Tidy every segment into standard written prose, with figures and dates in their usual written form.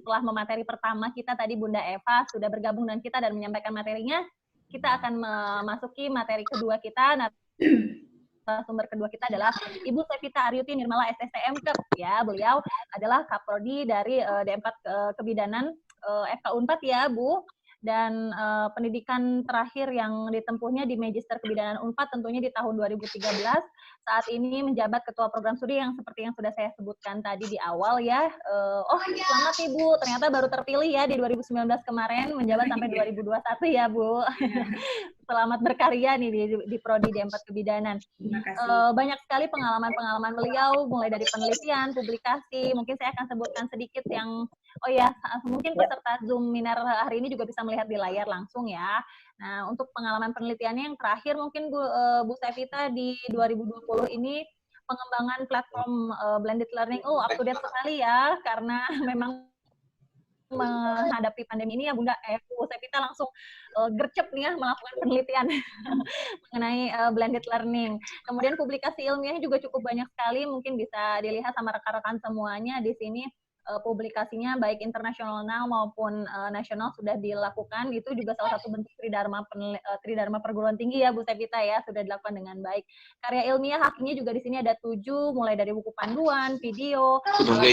setelah memateri pertama kita tadi Bunda Eva sudah bergabung dengan kita dan menyampaikan materinya, kita akan memasuki materi kedua kita. Sumber kedua kita adalah Ibu Sevita Aryuti Nirmala SSTM Kep, ya. Beliau adalah Kaprodi dari D4 Kebidanan FK Unpad, ya Bu. Dan pendidikan terakhir yang ditempuhnya di Magister Kebidanan Unpad tentunya di tahun 2013. Saat ini menjabat Ketua Program Studi yang seperti yang sudah saya sebutkan tadi di awal, ya. Selamat Ibu, ternyata baru terpilih ya di 2019 kemarin, menjabat sampai 2021 ya Bu. Selamat berkarya nih di Prodi D4 Kebidanan. Banyak sekali pengalaman-pengalaman beliau, mulai dari penelitian, publikasi. Mungkin saya akan sebutkan sedikit yang, mungkin peserta Zoom Minar hari ini juga bisa melihat di layar langsung ya. Nah, untuk pengalaman penelitiannya yang terakhir mungkin Bu Sevita di 2020 ini pengembangan platform blended learning. Up to date sekali ya, karena memang menghadapi pandemi ini ya Bunda Bu Sevita langsung gercep nih ya melakukan penelitian mengenai blended learning. Kemudian publikasi ilmiahnya juga cukup banyak sekali, mungkin bisa dilihat sama rekan-rekan semuanya di sini. Publikasinya baik internasional maupun nasional sudah dilakukan. Itu juga salah satu bentuk tridharma perguruan tinggi ya Bu Sevita ya, sudah dilakukan dengan baik. Karya ilmiah haknya juga di sini ada 7, mulai dari buku panduan, video, sudah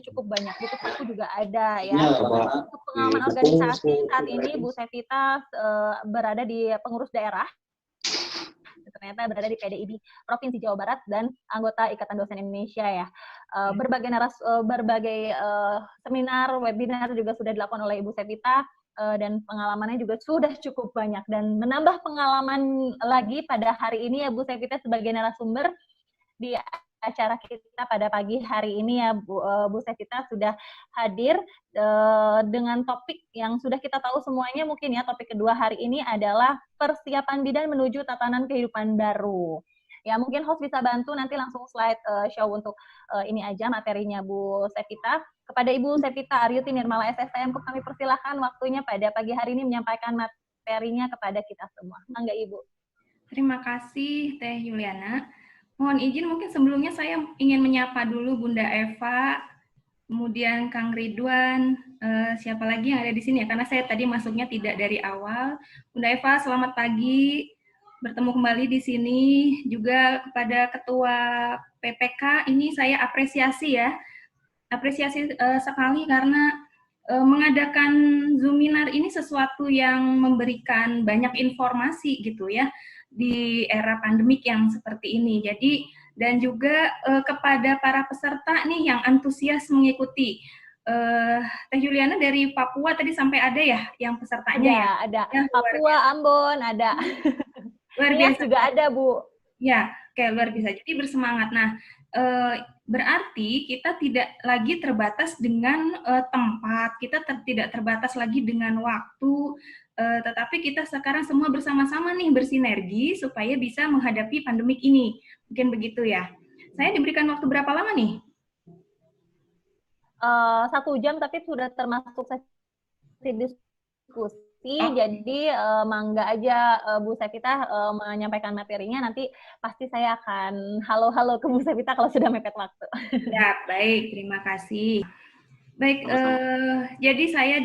cukup banyak. Buku saku juga ada ya. Untuk pengalaman organisasi saat ini Bu Sevita berada di pengurus daerah. Ternyata berada di PDIB Provinsi Jawa Barat dan anggota Ikatan Dosen Indonesia ya. Berbagai seminar, webinar juga sudah dilakukan oleh Ibu Sevita dan pengalamannya juga sudah cukup banyak. Dan menambah pengalaman lagi pada hari ini ya Bu Sevita sebagai narasumber di acara kita pada pagi hari ini ya Bu Sevita sudah hadir dengan topik yang sudah kita tahu semuanya mungkin ya. Topik kedua hari ini adalah persiapan bidan menuju tatanan kehidupan baru. Ya mungkin host bisa bantu nanti langsung slide show untuk ini aja materinya Bu Sevita. Kepada Ibu Sevita Aryuti Nirmala SSTM, kami persilahkan waktunya pada pagi hari ini menyampaikan materinya kepada kita semua. Mangga Ibu. Terima kasih Teh Yuliana. Mohon izin mungkin sebelumnya saya ingin menyapa dulu Bunda Eva, kemudian Kang Ridwan, siapa lagi yang ada di sini ya, karena saya tadi masuknya tidak dari awal. Bunda Eva, selamat pagi, bertemu kembali di sini. Juga kepada Ketua PPK, ini saya apresiasi ya, sekali karena mengadakan Zoominar ini sesuatu yang memberikan banyak informasi gitu ya, di era pandemik yang seperti ini. Jadi dan juga kepada para peserta nih yang antusias mengikuti. Teh Yuliana dari Papua tadi sampai ada ya yang pesertanya ada. Ya, Papua, Ambon ada. Luar biasa juga ada Bu. Ya, kayak luar biasa. Jadi bersemangat. Nah, berarti kita tidak lagi terbatas dengan tempat, kita tidak terbatas lagi dengan waktu. Tetapi kita sekarang semua bersama-sama nih bersinergi supaya bisa menghadapi pandemik ini. Mungkin begitu ya. Saya diberikan waktu berapa lama nih? 1 jam, tapi sudah termasuk sesi diskusi. Jadi mangga aja Bu Sevita menyampaikan materinya. Nanti pasti saya akan halo-halo ke Bu Sevita kalau sudah mepet waktu. Ya, baik. Terima kasih. Baik, jadi saya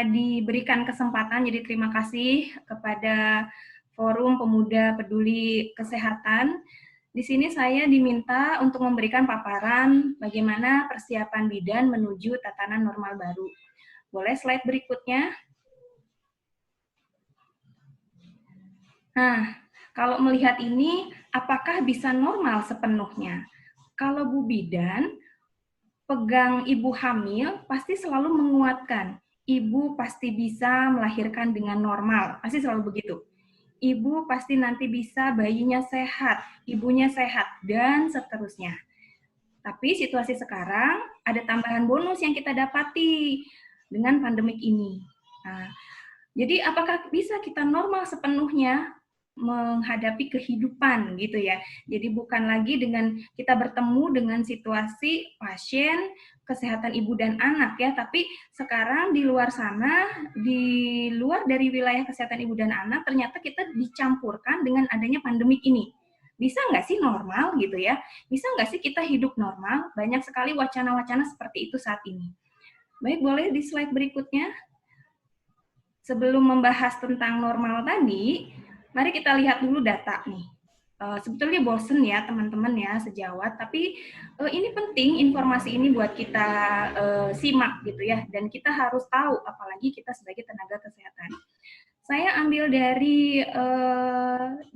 diberikan kesempatan, jadi terima kasih kepada Forum Pemuda Peduli Kesehatan. Di sini saya diminta untuk memberikan paparan bagaimana persiapan bidan menuju tatanan normal baru. Boleh slide berikutnya? Nah, kalau melihat ini, apakah bisa normal sepenuhnya? Kalau Bu Bidan, pegang ibu hamil, pasti selalu menguatkan. Ibu pasti bisa melahirkan dengan normal, pasti selalu begitu. Ibu pasti nanti bisa, bayinya sehat, ibunya sehat, dan seterusnya. Tapi situasi sekarang ada tambahan bonus yang kita dapati dengan pandemik ini. Nah, jadi apakah bisa kita normal sepenuhnya menghadapi kehidupan gitu ya. Jadi bukan lagi dengan kita bertemu dengan situasi pasien, kesehatan ibu dan anak ya, tapi sekarang di luar sana, di luar dari wilayah kesehatan ibu dan anak, ternyata kita dicampurkan dengan adanya pandemik ini. bisa nggak sih normal gitu ya? Bisa nggak sih kita hidup normal? Banyak sekali wacana-wacana seperti itu saat ini. Baik, boleh di slide berikutnya. Sebelum membahas tentang normal tadi, mari kita lihat dulu data nih. Sebetulnya bosen ya teman-teman ya sejawat, tapi ini penting informasi ini buat kita simak gitu ya, dan kita harus tahu, apalagi kita sebagai tenaga kesehatan. Saya ambil dari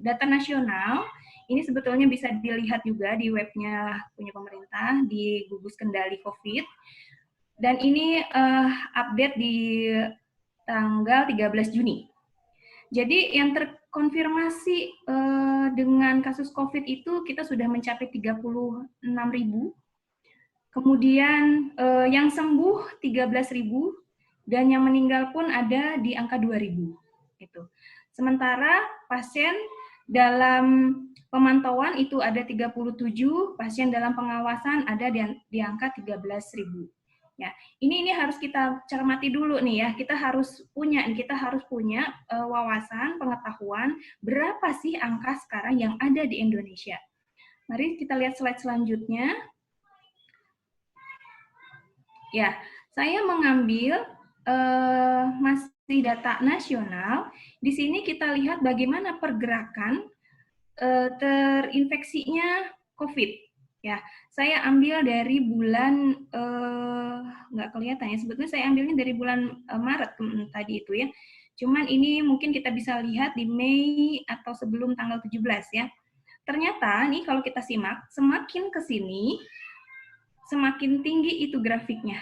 data nasional, ini sebetulnya bisa dilihat juga di webnya punya pemerintah, di gugus kendali COVID, dan ini update di tanggal 13 Juni. Jadi yang terkonfirmasi dengan kasus COVID itu kita sudah mencapai 36.000. Kemudian yang sembuh 13.000 dan yang meninggal pun ada di angka 2.000. Gitu. Sementara pasien dalam pemantauan itu ada 37, pasien dalam pengawasan ada di angka 13.000. Ya, ini harus kita cermati dulu nih ya. Kita harus punya wawasan, pengetahuan berapa sih angka sekarang yang ada di Indonesia. Mari kita lihat slide selanjutnya. Ya, saya mengambil masih data nasional. Di sini kita lihat bagaimana pergerakan terinfeksinya COVID. Ya, saya ambil dari bulan nggak kelihatan ya. Sebetulnya saya ambilnya dari bulan Maret tadi itu ya. Cuman ini mungkin kita bisa lihat di Mei atau sebelum tanggal 17 ya. Ternyata nih kalau kita simak, semakin ke sini semakin tinggi itu grafiknya.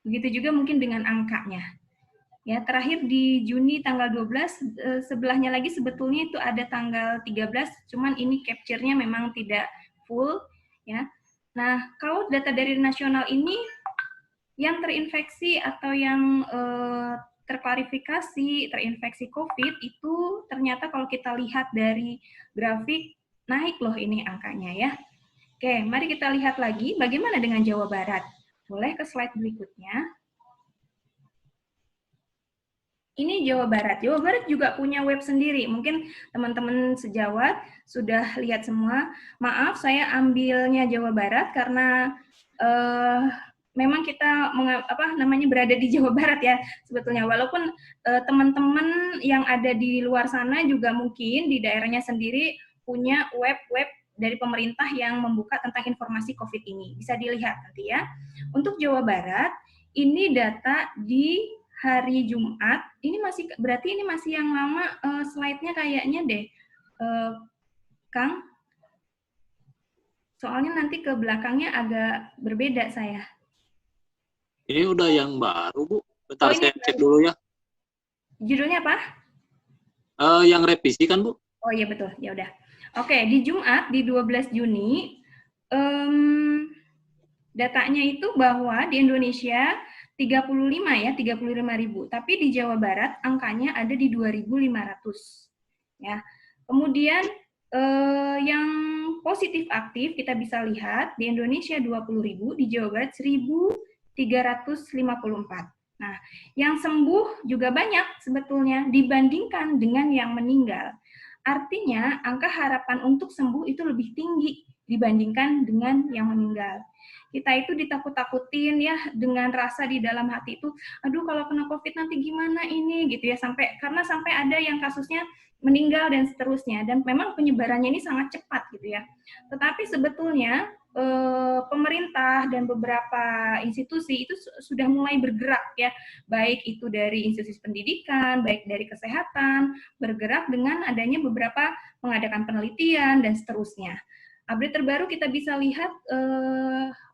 Begitu juga mungkin dengan angkanya. Ya, terakhir di Juni tanggal 12, sebelahnya lagi sebetulnya itu ada tanggal 13, cuman ini capture-nya memang tidak full, ya. Nah, kalau data dari nasional ini, yang terinfeksi atau yang terklarifikasi terinfeksi COVID itu ternyata kalau kita lihat dari grafik, naik loh ini angkanya ya. Oke, mari kita lihat lagi bagaimana dengan Jawa Barat. Boleh ke slide berikutnya. Ini Jawa Barat. Jawa Barat juga punya web sendiri. Mungkin teman-teman sejawat sudah lihat semua. Maaf, saya ambilnya Jawa Barat karena memang kita berada di Jawa Barat ya sebetulnya. Walaupun teman-teman yang ada di luar sana juga mungkin di daerahnya sendiri punya web-web dari pemerintah yang membuka tentang informasi COVID ini. Bisa dilihat nanti ya. Untuk Jawa Barat, ini data di hari Jumat, ini berarti ini masih yang lama slide-nya kayaknya deh, Kang. Soalnya nanti ke belakangnya agak berbeda saya. Ini udah yang baru, Bu. Bentar saya cek dulu ya. Judulnya apa? Yang revisi kan, Bu? Oh iya betul, ya udah. Oke, di Jumat di 12 Juni datanya itu bahwa di Indonesia 35.000, tapi di Jawa Barat angkanya ada di 2.500. Ya. Kemudian yang positif aktif kita bisa lihat di Indonesia 20.000, di Jawa Barat 1.354. Nah, yang sembuh juga banyak sebetulnya dibandingkan dengan yang meninggal. Artinya angka harapan untuk sembuh itu lebih tinggi dibandingkan dengan yang meninggal. Kita itu ditakut-takutin ya dengan rasa di dalam hati itu, aduh kalau kena COVID nanti gimana ini gitu ya, karena sampai ada yang kasusnya meninggal dan seterusnya, dan memang penyebarannya ini sangat cepat gitu ya. Tetapi sebetulnya pemerintah dan beberapa institusi itu sudah mulai bergerak ya, baik itu dari institusi pendidikan, baik dari kesehatan, bergerak dengan adanya beberapa mengadakan penelitian dan seterusnya. Update terbaru kita bisa lihat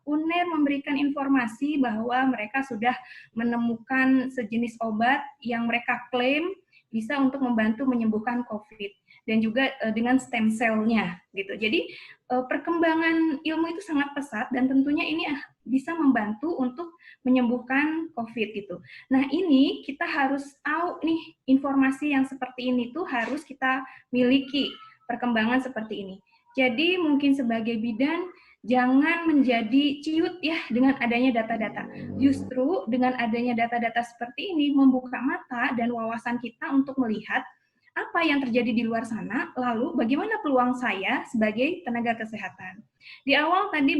UNER memberikan informasi bahwa mereka sudah menemukan sejenis obat yang mereka klaim bisa untuk membantu menyembuhkan COVID dan juga dengan stem cell-nya gitu. Jadi perkembangan ilmu itu sangat pesat dan tentunya ini bisa membantu untuk menyembuhkan COVID itu. Nah ini kita harus tahu nih informasi yang seperti ini tuh harus kita miliki perkembangan seperti ini. Jadi mungkin sebagai bidan jangan menjadi ciut ya dengan adanya data-data. Justru dengan adanya data-data seperti ini membuka mata dan wawasan kita untuk melihat apa yang terjadi di luar sana, lalu bagaimana peluang saya sebagai tenaga kesehatan. Di awal tadi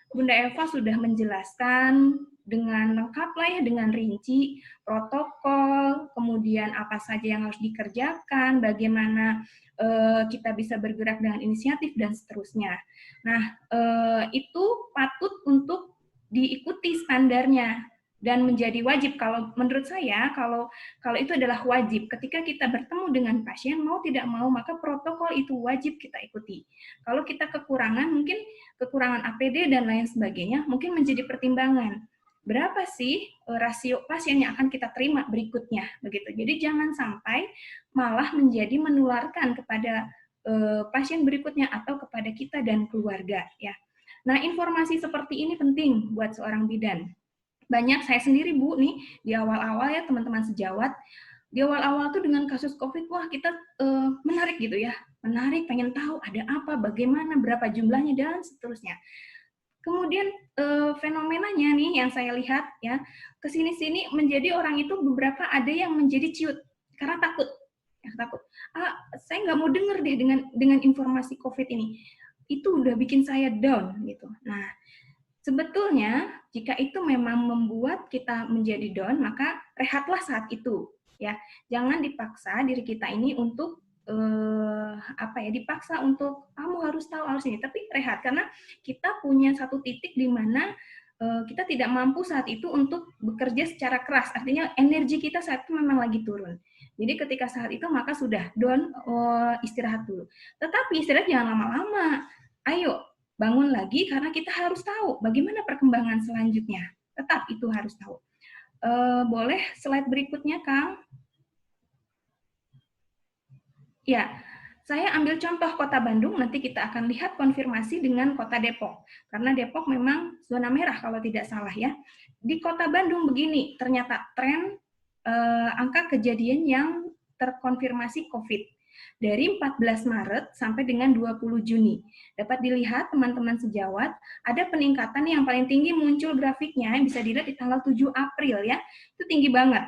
Bunda Eva sudah menjelaskan dengan lengkap lah ya, dengan rinci, protokol, kemudian apa saja yang harus dikerjakan, bagaimana kita bisa bergerak dengan inisiatif, dan seterusnya. Nah, itu patut untuk diikuti standarnya, dan menjadi wajib. Kalau menurut saya, kalau itu adalah wajib, ketika kita bertemu dengan pasien, mau tidak mau, maka protokol itu wajib kita ikuti. Kalau kita kekurangan, mungkin kekurangan APD dan lain sebagainya, mungkin menjadi pertimbangan. Berapa sih rasio pasien yang akan kita terima berikutnya, begitu. Jadi jangan sampai malah menjadi menularkan kepada pasien berikutnya atau kepada kita dan keluarga, ya. Nah, informasi seperti ini penting buat seorang bidan. Banyak saya sendiri, Bu, nih, di awal-awal ya, teman-teman sejawat, di awal-awal tuh dengan kasus COVID, wah kita menarik gitu ya, menarik, pengen tahu ada apa, bagaimana, berapa jumlahnya, dan seterusnya. Kemudian fenomenanya nih yang saya lihat ya, kesini-sini menjadi orang itu beberapa ada yang menjadi ciut, karena takut. Ya, takut. Saya nggak mau denger deh dengan informasi COVID ini. Itu udah bikin saya down gitu. Nah, sebetulnya jika itu memang membuat kita menjadi down, maka rehatlah saat itu, ya. Jangan dipaksa diri kita ini untuk dipaksa untuk kamu harus tahu harus ini, tapi rehat, karena kita punya satu titik di mana kita tidak mampu saat itu untuk bekerja secara keras. Artinya energi kita saat itu memang lagi turun. Jadi ketika saat itu maka sudah down, istirahat dulu. Tetapi istirahat jangan lama-lama. Ayo bangun lagi, karena kita harus tahu bagaimana perkembangan selanjutnya. Tetap itu harus tahu. Boleh slide berikutnya, Kang? Ya, saya ambil contoh Kota Bandung, nanti kita akan lihat konfirmasi dengan Kota Depok. Karena Depok memang zona merah kalau tidak salah ya. Di Kota Bandung begini, ternyata tren angka kejadian yang terkonfirmasi COVID. Dari 14 Maret sampai dengan 20 Juni. Dapat dilihat teman-teman sejawat, ada peningkatan yang paling tinggi muncul grafiknya, bisa dilihat di tanggal 7 April ya, itu tinggi banget.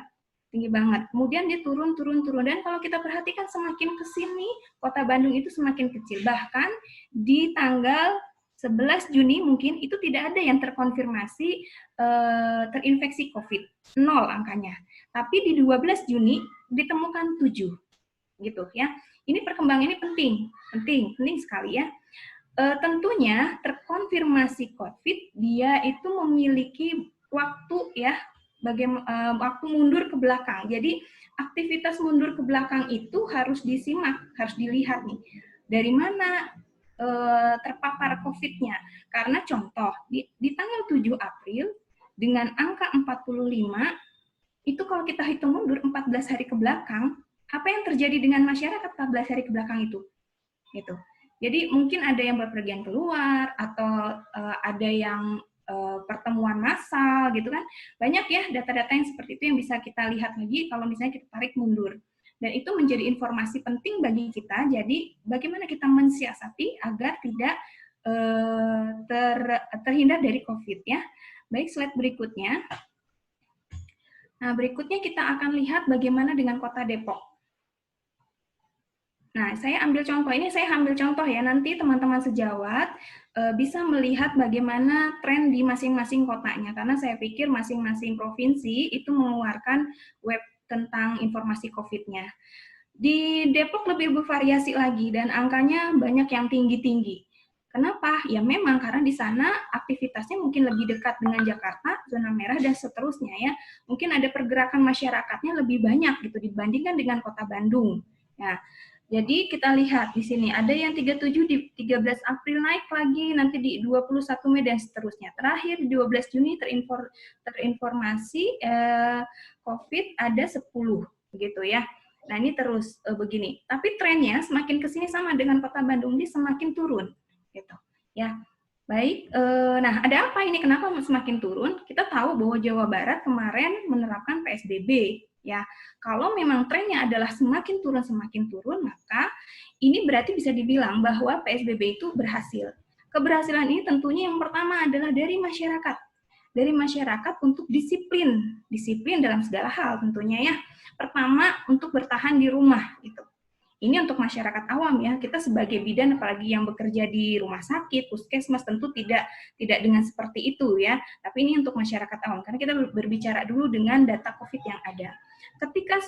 Tinggi banget. Kemudian dia turun. Dan kalau kita perhatikan semakin ke sini, Kota Bandung itu semakin kecil. Bahkan di tanggal 11 Juni mungkin itu tidak ada yang terkonfirmasi terinfeksi COVID. 0 angkanya. Tapi di 12 Juni ditemukan 7. Gitu ya. Ini perkembangan ini penting sekali ya. Tentunya terkonfirmasi COVID dia itu memiliki waktu ya, waktu mundur ke belakang. Jadi aktivitas mundur ke belakang itu harus disimak, harus dilihat nih. Dari mana terpapar COVID-nya? Karena contoh di tanggal 7 April dengan angka 45 itu kalau kita hitung mundur 14 hari ke belakang, apa yang terjadi dengan masyarakat 14 hari ke belakang itu? Gitu. Jadi mungkin ada yang berpergian keluar atau ada yang pertemuan massal gitu kan. Banyak ya data-data yang seperti itu yang bisa kita lihat lagi kalau misalnya kita tarik mundur. Dan itu menjadi informasi penting bagi kita. Jadi bagaimana kita mensiasati agar tidak terhindar dari COVID ya. Baik, slide berikutnya. Nah, berikutnya kita akan lihat bagaimana dengan Kota Depok. Nah, saya ambil contoh ya, nanti teman-teman sejawat bisa melihat bagaimana tren di masing-masing kotanya, karena saya pikir masing-masing provinsi itu mengeluarkan web tentang informasi COVID-nya. Di Depok lebih bervariasi lagi, dan angkanya banyak yang tinggi-tinggi. Kenapa? Ya memang karena di sana aktivitasnya mungkin lebih dekat dengan Jakarta, zona merah, dan seterusnya ya. Mungkin ada pergerakan masyarakatnya lebih banyak gitu dibandingkan dengan Kota Bandung. Ya. Jadi kita lihat di sini ada yang 37 di 13 April naik lagi, nanti di 21 Mei dan seterusnya. Terakhir di 12 Juni terinformasi COVID ada 10 gitu ya. Nah, ini terus begini. Tapi trennya semakin ke sini sama dengan Kota Bandung, ini semakin turun gitu. Ya. Baik, nah ada apa ini? Kenapa semakin turun? Kita tahu bahwa Jawa Barat kemarin menerapkan PSBB. Ya, kalau memang trennya adalah semakin turun, maka ini berarti bisa dibilang bahwa PSBB itu berhasil. Keberhasilan ini tentunya yang pertama adalah dari masyarakat untuk disiplin dalam segala hal tentunya ya. Pertama untuk bertahan di rumah gitu. Ini untuk masyarakat awam ya. Kita sebagai bidan, apalagi yang bekerja di rumah sakit, puskesmas, tentu tidak dengan seperti itu ya. Tapi ini untuk masyarakat awam, karena kita berbicara dulu dengan data COVID yang ada. Ketika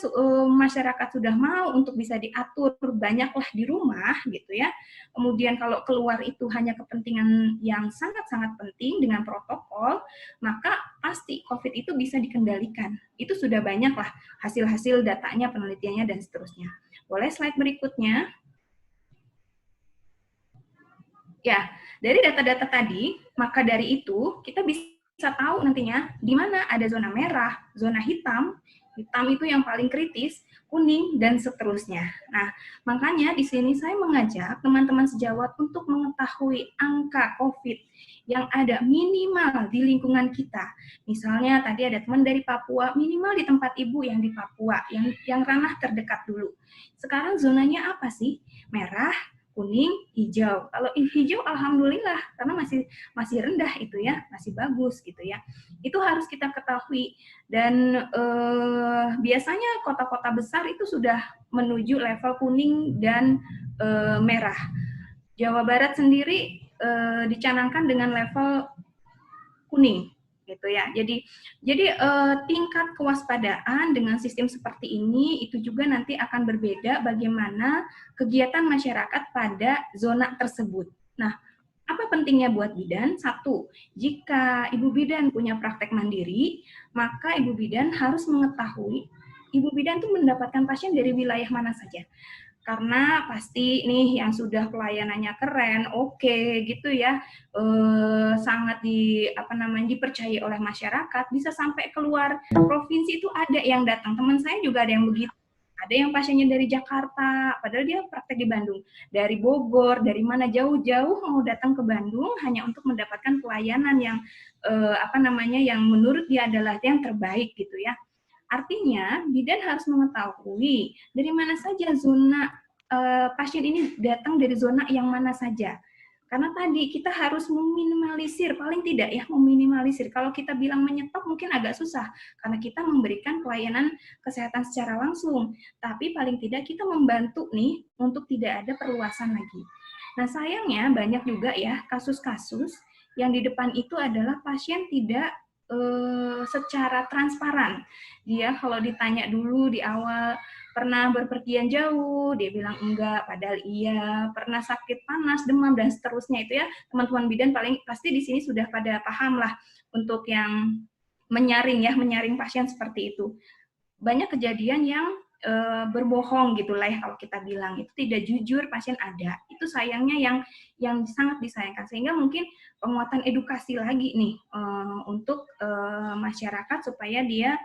masyarakat sudah mau untuk bisa diatur banyaklah di rumah gitu ya. Kemudian kalau keluar itu hanya kepentingan yang sangat-sangat penting dengan protokol, maka pasti COVID itu bisa dikendalikan. Itu sudah banyaklah hasil-hasil datanya, penelitiannya dan seterusnya. Boleh slide berikutnya? Ya, dari data-data tadi, maka dari itu kita bisa tahu nantinya di mana ada zona merah, zona hitam. Hitam itu yang paling kritis, kuning, dan seterusnya. Nah, makanya di sini saya mengajak teman-teman sejawat untuk mengetahui angka COVID yang ada minimal di lingkungan kita. Misalnya tadi ada teman dari Papua, minimal di tempat ibu yang di Papua, yang ranah terdekat dulu. Sekarang zonanya apa sih? Merah, kuning, hijau. Kalau hijau alhamdulillah karena masih rendah itu ya, masih bagus gitu ya. Itu harus kita ketahui dan biasanya kota-kota besar itu sudah menuju level kuning dan merah. Jawa Barat sendiri dicanangkan dengan level kuning gitu ya. Jadi tingkat kewaspadaan dengan sistem seperti ini itu juga nanti akan berbeda bagaimana kegiatan masyarakat pada zona tersebut. Nah, apa pentingnya buat bidan? Satu, jika ibu bidan punya praktek mandiri, maka ibu bidan harus mengetahui ibu bidan itu mendapatkan pasien dari wilayah mana saja. Karena pasti nih yang sudah pelayanannya keren, oke gitu ya, sangat dipercayai oleh masyarakat, bisa sampai keluar provinsi itu ada yang datang. Teman saya juga ada yang begitu. Ada yang pasiennya dari Jakarta, padahal dia praktek di Bandung. Dari Bogor, dari mana jauh-jauh mau datang ke Bandung hanya untuk mendapatkan pelayanan yang yang menurut dia adalah yang terbaik gitu ya. Artinya, bidan harus mengetahui dari mana saja zona pasien ini datang dari zona yang mana saja. Karena tadi kita harus meminimalisir, paling tidak ya meminimalisir. Kalau kita bilang menyetop mungkin agak susah, karena kita memberikan pelayanan kesehatan secara langsung. Tapi paling tidak kita membantu nih untuk tidak ada perluasan lagi. Nah sayangnya banyak juga ya kasus-kasus yang di depan itu adalah pasien tidak secara transparan. Dia kalau ditanya dulu di awal, pernah berpergian jauh, dia bilang enggak, padahal iya, pernah sakit panas, demam, dan seterusnya itu ya, teman-teman bidan paling pasti di sini sudah pada paham lah untuk yang menyaring pasien seperti itu. Banyak kejadian yang berbohong gitulah ya kalau kita bilang, itu tidak jujur, pasien ada. Itu sayangnya yang sangat disayangkan, sehingga mungkin penguatan edukasi lagi nih untuk masyarakat supaya dia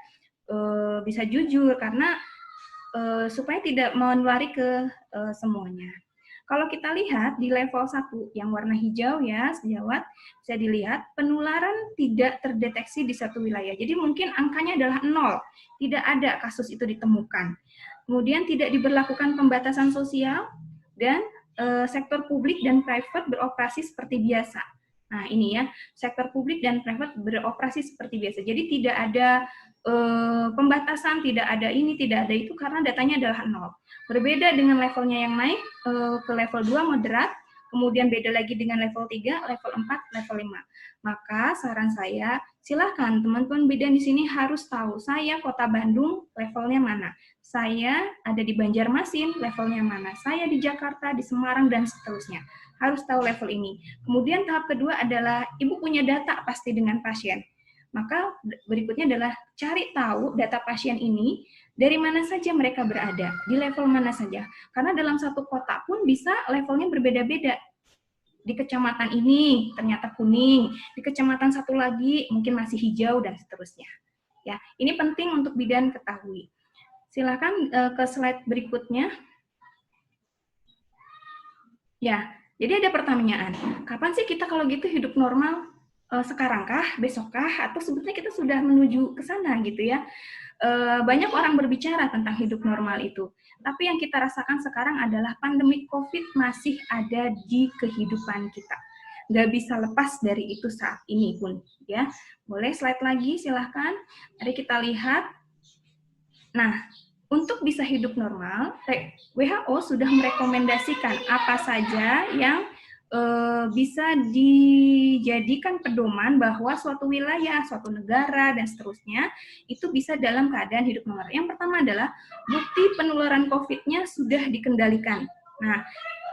bisa jujur, karena supaya tidak menulari ke semuanya. Kalau kita lihat di level 1 yang warna hijau ya, sejawat, bisa dilihat penularan tidak terdeteksi di satu wilayah. Jadi mungkin angkanya adalah 0, tidak ada kasus itu ditemukan. Kemudian tidak diberlakukan pembatasan sosial dan sektor publik dan private beroperasi seperti biasa. Nah ini ya, sektor publik dan private beroperasi seperti biasa. Jadi tidak ada pembatasan, tidak ada ini, tidak ada itu, karena datanya adalah 0. Berbeda dengan levelnya yang naik ke level 2 moderat, kemudian beda lagi dengan level 3, level 4, level 5. Maka saran saya, silakan teman-teman bidan di sini harus tahu, saya Kota Bandung levelnya mana, saya ada di Banjarmasin levelnya mana, saya di Jakarta, di Semarang, dan seterusnya. Harus tahu level ini. Kemudian tahap kedua adalah ibu punya data pasti dengan pasien. Maka berikutnya adalah cari tahu data pasien ini dari mana saja mereka berada, di level mana saja. Karena dalam satu kota pun bisa levelnya berbeda-beda. Di kecamatan ini ternyata kuning, di kecamatan satu lagi mungkin masih hijau, dan seterusnya. Ya, ini penting untuk bidan ketahui. Silakan ke slide berikutnya. Ya, jadi ada pertanyaan, kapan sih kita kalau gitu hidup normal? Sekarangkah, besokkah, atau sebetulnya kita sudah menuju ke sana gitu ya. Banyak orang berbicara tentang hidup normal itu, tapi yang kita rasakan sekarang adalah pandemi COVID masih ada di kehidupan kita. Nggak bisa lepas dari itu saat ini pun. Ya, boleh slide lagi silahkan. Mari kita lihat. Nah, untuk bisa hidup normal, WHO sudah merekomendasikan apa saja yang bisa dijadikan pedoman bahwa suatu wilayah, suatu negara, dan seterusnya itu bisa dalam keadaan hidup normal. Yang pertama adalah bukti penularan COVID-nya sudah dikendalikan. Nah,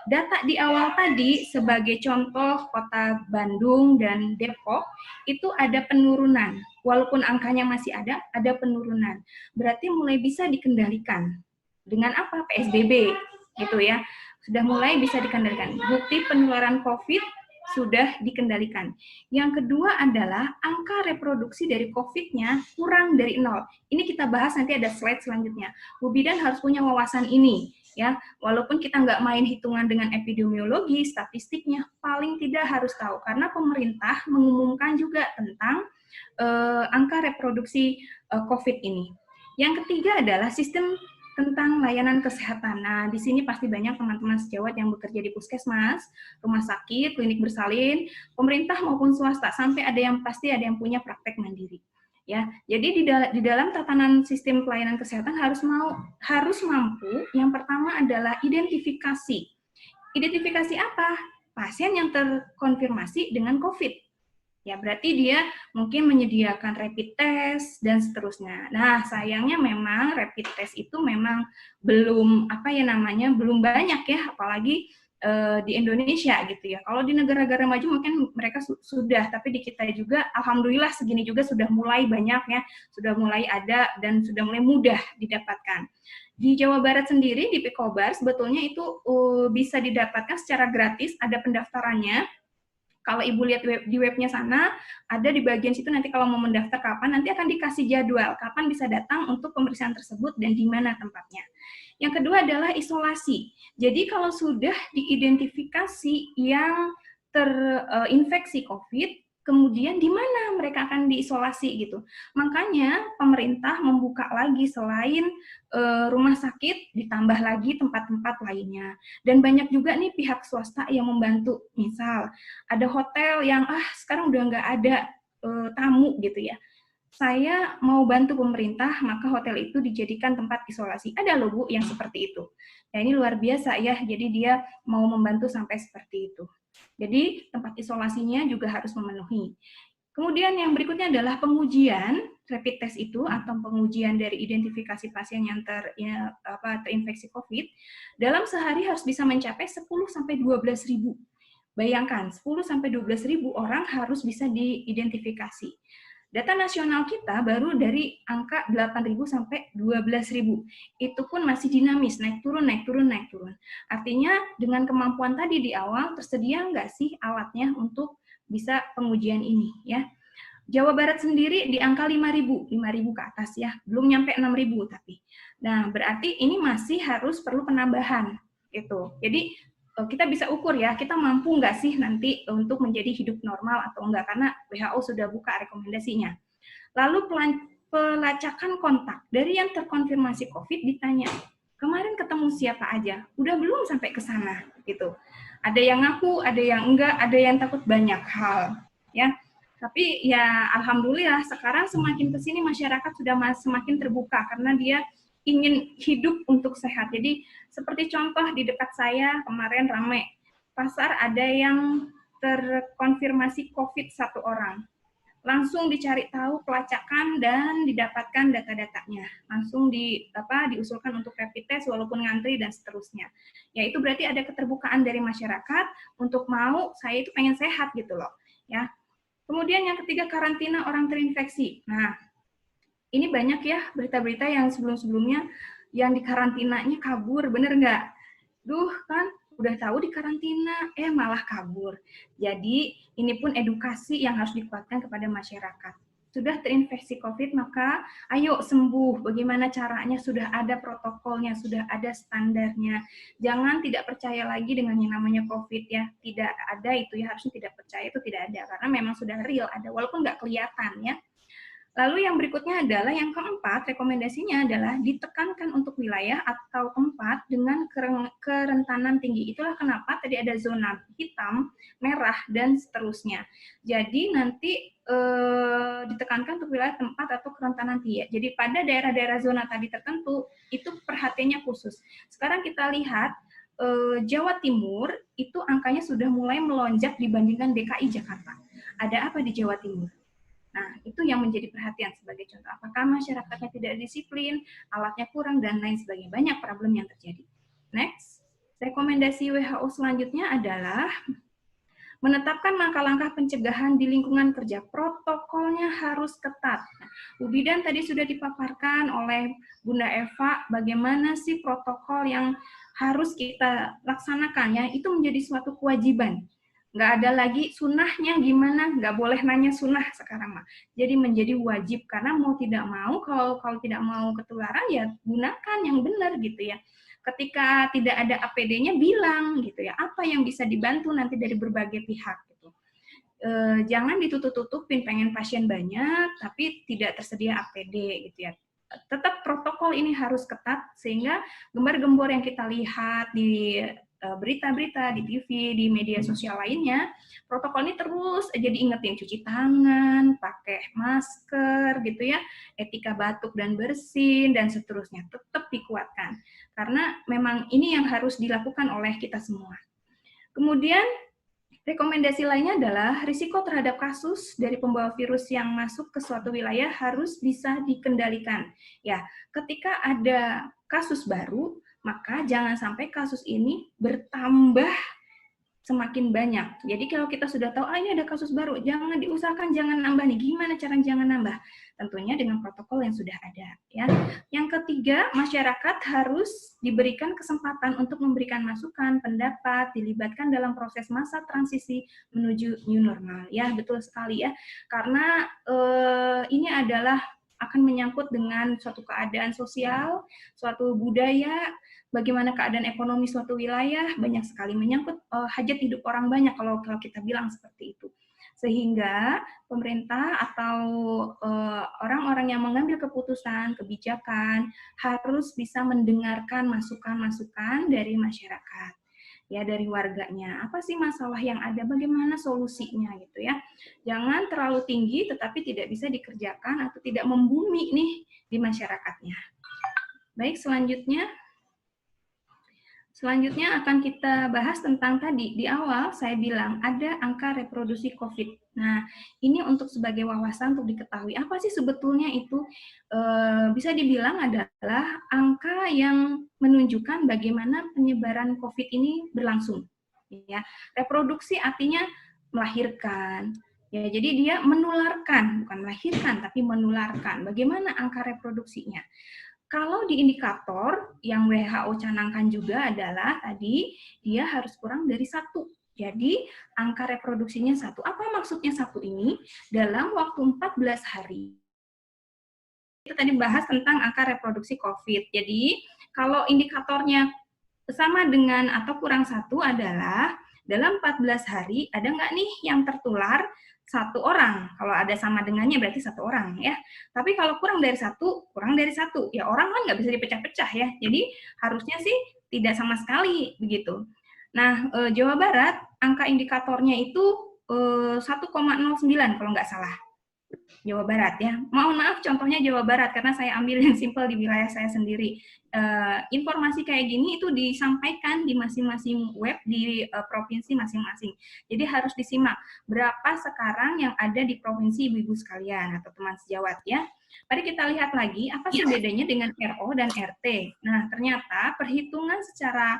data di awal tadi, sebagai contoh kota Bandung dan Depok, itu ada penurunan. Walaupun angkanya masih ada penurunan. Berarti mulai bisa dikendalikan. Dengan apa? PSBB, gitu ya. Sudah mulai bisa dikendalikan. Bukti penularan COVID sudah dikendalikan. Yang kedua adalah angka reproduksi dari COVID-nya kurang dari 0. Ini kita bahas nanti ada slide selanjutnya. Bu Bidan harus punya wawasan ini. Ya, walaupun kita nggak main hitungan dengan epidemiologi, statistiknya paling tidak harus tahu karena pemerintah mengumumkan juga tentang angka reproduksi COVID ini. Yang ketiga adalah sistem tentang layanan kesehatan. Nah, di sini pasti banyak teman-teman sejawat yang bekerja di puskesmas, rumah sakit, klinik bersalin, pemerintah maupun swasta, sampai ada yang punya praktek mandiri. Ya, jadi di dalam tatanan sistem pelayanan kesehatan harus mampu. Yang pertama adalah identifikasi. Identifikasi apa? Pasien yang terkonfirmasi dengan COVID. Ya, berarti dia mungkin menyediakan rapid test dan seterusnya. Nah, sayangnya memang rapid test itu memang belum belum banyak ya, apalagi di Indonesia gitu ya. Kalau di negara-negara maju mungkin mereka sudah, tapi di kita juga alhamdulillah segini juga sudah mulai banyak ya, sudah mulai ada dan sudah mulai mudah didapatkan. Di Jawa Barat sendiri di Pikobar sebetulnya itu bisa didapatkan secara gratis, ada pendaftarannya. Kalau Ibu lihat di webnya sana, ada di bagian situ nanti kalau mau mendaftar kapan, nanti akan dikasih jadwal kapan bisa datang untuk pemeriksaan tersebut dan di mana tempatnya. Yang kedua adalah isolasi. Jadi kalau sudah diidentifikasi yang terinfeksi COVID, kemudian di mana mereka akan diisolasi gitu. Makanya pemerintah membuka lagi selain rumah sakit, ditambah lagi tempat-tempat lainnya. Dan banyak juga nih pihak swasta yang membantu. Misal ada hotel yang sekarang udah nggak ada tamu gitu ya. Saya mau bantu pemerintah, maka hotel itu dijadikan tempat isolasi. Ada loh Bu yang seperti itu. Nah ini luar biasa ya, jadi dia mau membantu sampai seperti itu. Jadi tempat isolasinya juga harus memenuhi. Kemudian yang berikutnya adalah pengujian rapid test itu atau pengujian dari identifikasi pasien yang terinfeksi COVID. Dalam sehari harus bisa mencapai 10-12 ribu. Bayangkan, 10-12 ribu orang harus bisa diidentifikasi. Data nasional kita baru dari angka 8.000 sampai 12.000. Itu pun masih dinamis, naik turun, naik turun, naik turun. Artinya dengan kemampuan tadi di awal, tersedia nggak sih alatnya untuk bisa pengujian ini ya. Jawa Barat sendiri di angka 5.000 ke atas ya, belum nyampe 6.000 tapi. Nah, berarti ini masih harus perlu penambahan gitu. Jadi kita bisa ukur ya, kita mampu nggak sih nanti untuk menjadi hidup normal atau enggak, karena WHO sudah buka rekomendasinya. Lalu pelacakan kontak, dari yang terkonfirmasi COVID ditanya, kemarin ketemu siapa aja? Udah belum sampai ke sana? Gitu. Ada yang ngaku, ada yang enggak, ada yang takut banyak hal. Ya. Tapi ya alhamdulillah sekarang semakin kesini masyarakat sudah semakin terbuka karena dia ingin hidup untuk sehat. Jadi seperti contoh di dekat saya kemarin ramai, pasar ada yang terkonfirmasi COVID 1 orang. Langsung dicari tahu pelacakan dan didapatkan data-datanya. Langsung diusulkan untuk rapid test walaupun ngantri dan seterusnya. Ya itu berarti ada keterbukaan dari masyarakat untuk mau saya itu pengen sehat gitu loh. Ya. Kemudian yang ketiga karantina orang terinfeksi. Nah, ini banyak ya berita-berita yang sebelum-sebelumnya yang dikarantinanya kabur, bener nggak? Duh kan udah tahu dikarantina, malah kabur. Jadi ini pun edukasi yang harus dikuatkan kepada masyarakat. Sudah terinfeksi COVID, maka ayo sembuh. Bagaimana caranya? Sudah ada protokolnya, sudah ada standarnya. Jangan tidak percaya lagi dengan yang namanya COVID ya. Tidak ada itu ya, harusnya tidak percaya itu tidak ada. Karena memang sudah real ada, walaupun nggak kelihatan ya. Lalu yang berikutnya adalah yang keempat, rekomendasinya adalah ditekankan untuk wilayah atau tempat dengan kerentanan tinggi. Itulah kenapa tadi ada zona hitam, merah, dan seterusnya. Jadi nanti ditekankan untuk wilayah tempat atau kerentanan tinggi. Jadi pada daerah-daerah zona tadi tertentu, itu perhatiannya khusus. Sekarang kita lihat, Jawa Timur itu angkanya sudah mulai melonjak dibandingkan DKI Jakarta. Ada apa di Jawa Timur? Nah, itu yang menjadi perhatian sebagai contoh. Apakah masyarakatnya tidak disiplin, alatnya kurang, dan lain sebagainya. Banyak problem yang terjadi. Next, rekomendasi WHO selanjutnya adalah menetapkan langkah-langkah pencegahan di lingkungan kerja. Protokolnya harus ketat. Nah, Bu Bidan tadi sudah dipaparkan oleh Bunda Eva, bagaimana sih protokol yang harus kita laksanakan, ya, itu menjadi suatu kewajiban. Nggak ada lagi sunnahnya gimana, nggak boleh nanya sunnah sekarang mah. Jadi menjadi wajib, karena mau tidak mau, kalau tidak mau ketularan ya gunakan yang benar gitu ya. Ketika tidak ada APD-nya bilang gitu ya, apa yang bisa dibantu nanti dari berbagai pihak gitu. Jangan ditutup-tutupin, pengen pasien banyak tapi tidak tersedia APD gitu ya. Tetap protokol ini harus ketat sehingga gembar-gembor yang kita lihat di berita-berita, di TV, di media sosial lainnya, protokol ini terus aja diingetin, cuci tangan, pakai masker gitu ya, etika batuk dan bersin, dan seterusnya, tetap dikuatkan. Karena memang ini yang harus dilakukan oleh kita semua. Kemudian, rekomendasi lainnya adalah risiko terhadap kasus dari pembawa virus yang masuk ke suatu wilayah harus bisa dikendalikan. Ya, ketika ada kasus baru, maka jangan sampai kasus ini bertambah semakin banyak. Jadi kalau kita sudah tahu, ini ada kasus baru, jangan diusahakan jangan nambah nih. Gimana cara jangan nambah? Tentunya dengan protokol yang sudah ada. Ya. Yang ketiga, masyarakat harus diberikan kesempatan untuk memberikan masukan, pendapat, dilibatkan dalam proses masa transisi menuju new normal. Ya, betul sekali ya. Karena ini adalah akan menyangkut dengan suatu keadaan sosial, suatu budaya, bagaimana keadaan ekonomi suatu wilayah, banyak sekali menyangkut hajat hidup orang banyak kalau kita bilang seperti itu. Sehingga pemerintah atau orang-orang yang mengambil keputusan, kebijakan, harus bisa mendengarkan masukan-masukan dari masyarakat. Ya, dari warganya. Apa sih masalah yang ada, bagaimana solusinya gitu ya. Jangan terlalu tinggi tetapi tidak bisa dikerjakan atau tidak membumi nih di masyarakatnya. Baik, Selanjutnya akan kita bahas tentang tadi, di awal saya bilang ada angka reproduksi COVID. Nah, ini untuk sebagai wawasan untuk diketahui, apa sih sebetulnya itu bisa dibilang adalah angka yang menunjukkan bagaimana penyebaran COVID ini berlangsung. Ya, reproduksi artinya melahirkan. Ya, jadi dia menularkan, bukan melahirkan, tapi menularkan. Bagaimana angka reproduksinya? Kalau di indikator yang WHO canangkan juga adalah tadi dia harus kurang dari 1. Jadi angka reproduksinya 1. Apa maksudnya 1 ini? Dalam waktu 14 hari. Kita tadi bahas tentang angka reproduksi COVID. Jadi kalau indikatornya sama dengan atau kurang 1 adalah dalam 14 hari ada nggak nih yang tertular 1 orang. Kalau ada sama dengannya berarti 1 orang ya. Tapi kalau kurang dari 1, ya orang kan nggak bisa dipecah-pecah ya. Jadi harusnya sih tidak sama sekali begitu. Nah, Jawa Barat angka indikatornya itu 1,09 kalau nggak salah. Jawa Barat ya. Mohon maaf contohnya Jawa Barat karena saya ambil yang simpel di wilayah saya sendiri. Informasi kayak gini itu disampaikan di masing-masing web di provinsi masing-masing. Jadi harus disimak berapa sekarang yang ada di provinsi ibu-ibu sekalian atau teman sejawat ya. Mari kita lihat lagi apa sih bedanya dengan RO dan RT. Nah, ternyata perhitungan secara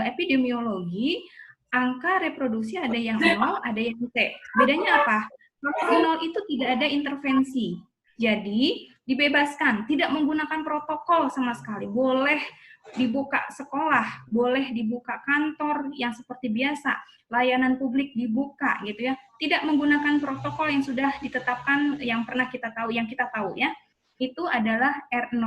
epidemiologi angka reproduksi ada yang 0, ada yang T. Bedanya apa? Kalau 0 itu tidak ada intervensi. Jadi, dibebaskan, tidak menggunakan protokol sama sekali. Boleh dibuka sekolah, boleh dibuka kantor yang seperti biasa, layanan publik dibuka gitu ya. Tidak menggunakan protokol yang sudah ditetapkan yang pernah kita tahu, yang kita tahu ya. Itu adalah R0.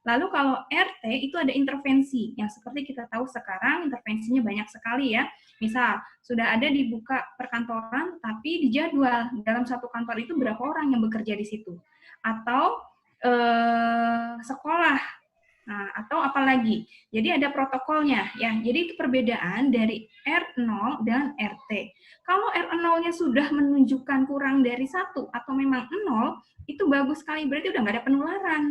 Lalu kalau RT itu ada intervensi, yang seperti kita tahu sekarang intervensinya banyak sekali ya. Misal, sudah ada dibuka perkantoran, tapi dijadwal dalam satu kantor itu berapa orang yang bekerja di situ. atau sekolah. Nah, atau apalagi. Jadi ada protokolnya ya. Jadi itu perbedaan dari R0 dan RT. Kalau R0-nya sudah menunjukkan kurang dari 1 atau memang 0, itu bagus sekali, berarti udah nggak ada penularan.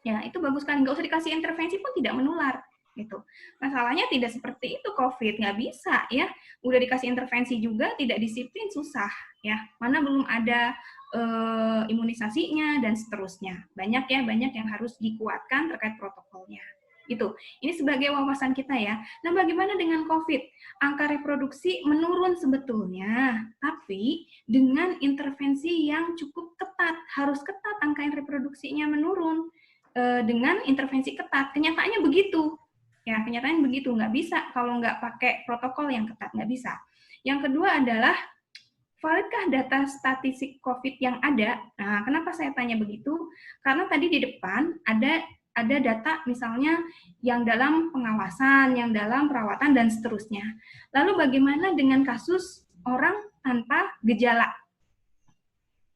Ya, itu bagus sekali, nggak usah dikasih intervensi pun tidak menular. Gitu. Masalahnya tidak seperti itu COVID, nggak bisa ya. Udah dikasih intervensi juga, tidak disiplin, susah ya. Mana belum ada imunisasinya dan seterusnya. Banyak ya, banyak yang harus dikuatkan terkait protokolnya. Gitu. Ini sebagai wawasan kita ya. Nah, bagaimana dengan COVID? Angka reproduksi menurun sebetulnya, tapi dengan intervensi yang cukup ketat. Harus ketat angka reproduksinya menurun dengan intervensi ketat. Kenyataannya begitu. Ya, kenyataannya begitu. Nggak bisa kalau nggak pakai protokol yang ketat, nggak bisa. Yang kedua adalah validkah data statistik COVID yang ada? Nah, kenapa saya tanya begitu? Karena tadi di depan ada data misalnya yang dalam pengawasan, yang dalam perawatan, dan seterusnya. Lalu bagaimana dengan kasus orang tanpa gejala?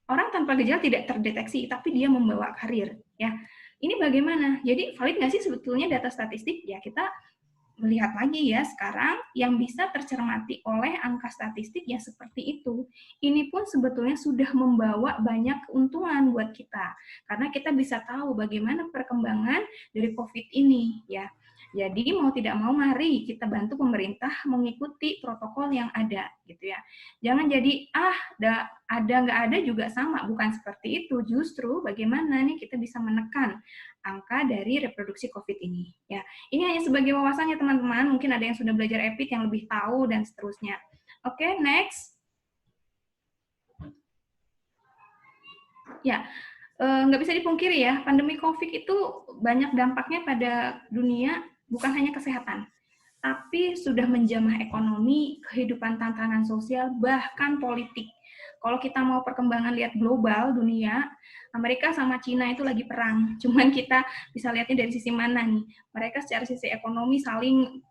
Orang tanpa gejala tidak terdeteksi, tapi dia membawa karir. Ya, ini bagaimana? Jadi valid nggak sih sebetulnya data statistik? Ya, kita melihat lagi ya sekarang yang bisa tercermati oleh angka statistik ya seperti itu. Ini pun sebetulnya sudah membawa banyak keuntungan buat kita karena kita bisa tahu bagaimana perkembangan dari COVID ini ya. Jadi mau tidak mau mari kita bantu pemerintah mengikuti protokol yang ada gitu ya. Jangan jadi ada nggak ada juga sama, bukan seperti itu. Justru bagaimana nih kita bisa menekan angka dari reproduksi COVID ini ya. Ini hanya sebagai wawasannya teman-teman, mungkin ada yang sudah belajar EPIK yang lebih tahu dan seterusnya. Oke, next. Ya, nggak bisa dipungkiri ya, pandemi COVID itu banyak dampaknya pada dunia, bukan hanya kesehatan, tapi sudah menjamah ekonomi, kehidupan tantangan sosial, bahkan politik. Kalau kita mau perkembangan lihat global, dunia, Amerika sama Cina itu lagi perang. Cuman kita bisa lihatnya dari sisi mana nih. Mereka secara sisi ekonomi saling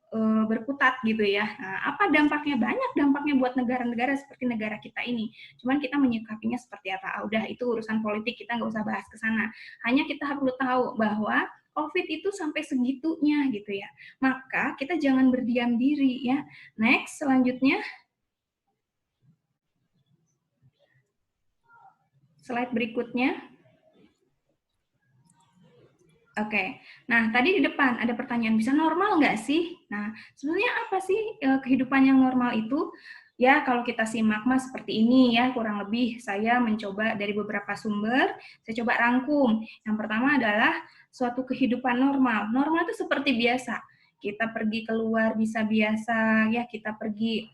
berkutat gitu ya. Nah, apa dampaknya? Banyak dampaknya buat negara-negara seperti negara kita ini. Cuman kita menyikapinya seperti apa? Udah, itu urusan politik, kita nggak usah bahas ke sana. Hanya kita perlu tahu bahwa COVID itu sampai segitunya gitu ya. Maka kita jangan berdiam diri ya. Next, selanjutnya. Slide berikutnya. Oke, nah tadi di depan ada pertanyaan, bisa normal nggak sih? Nah, sebenarnya apa sih kehidupan yang normal itu? Ya, kalau kita simak mas seperti ini ya, kurang lebih saya mencoba dari beberapa sumber, saya coba rangkum. Yang pertama adalah suatu kehidupan normal. Normal itu seperti biasa. Kita pergi keluar bisa biasa, ya kita pergi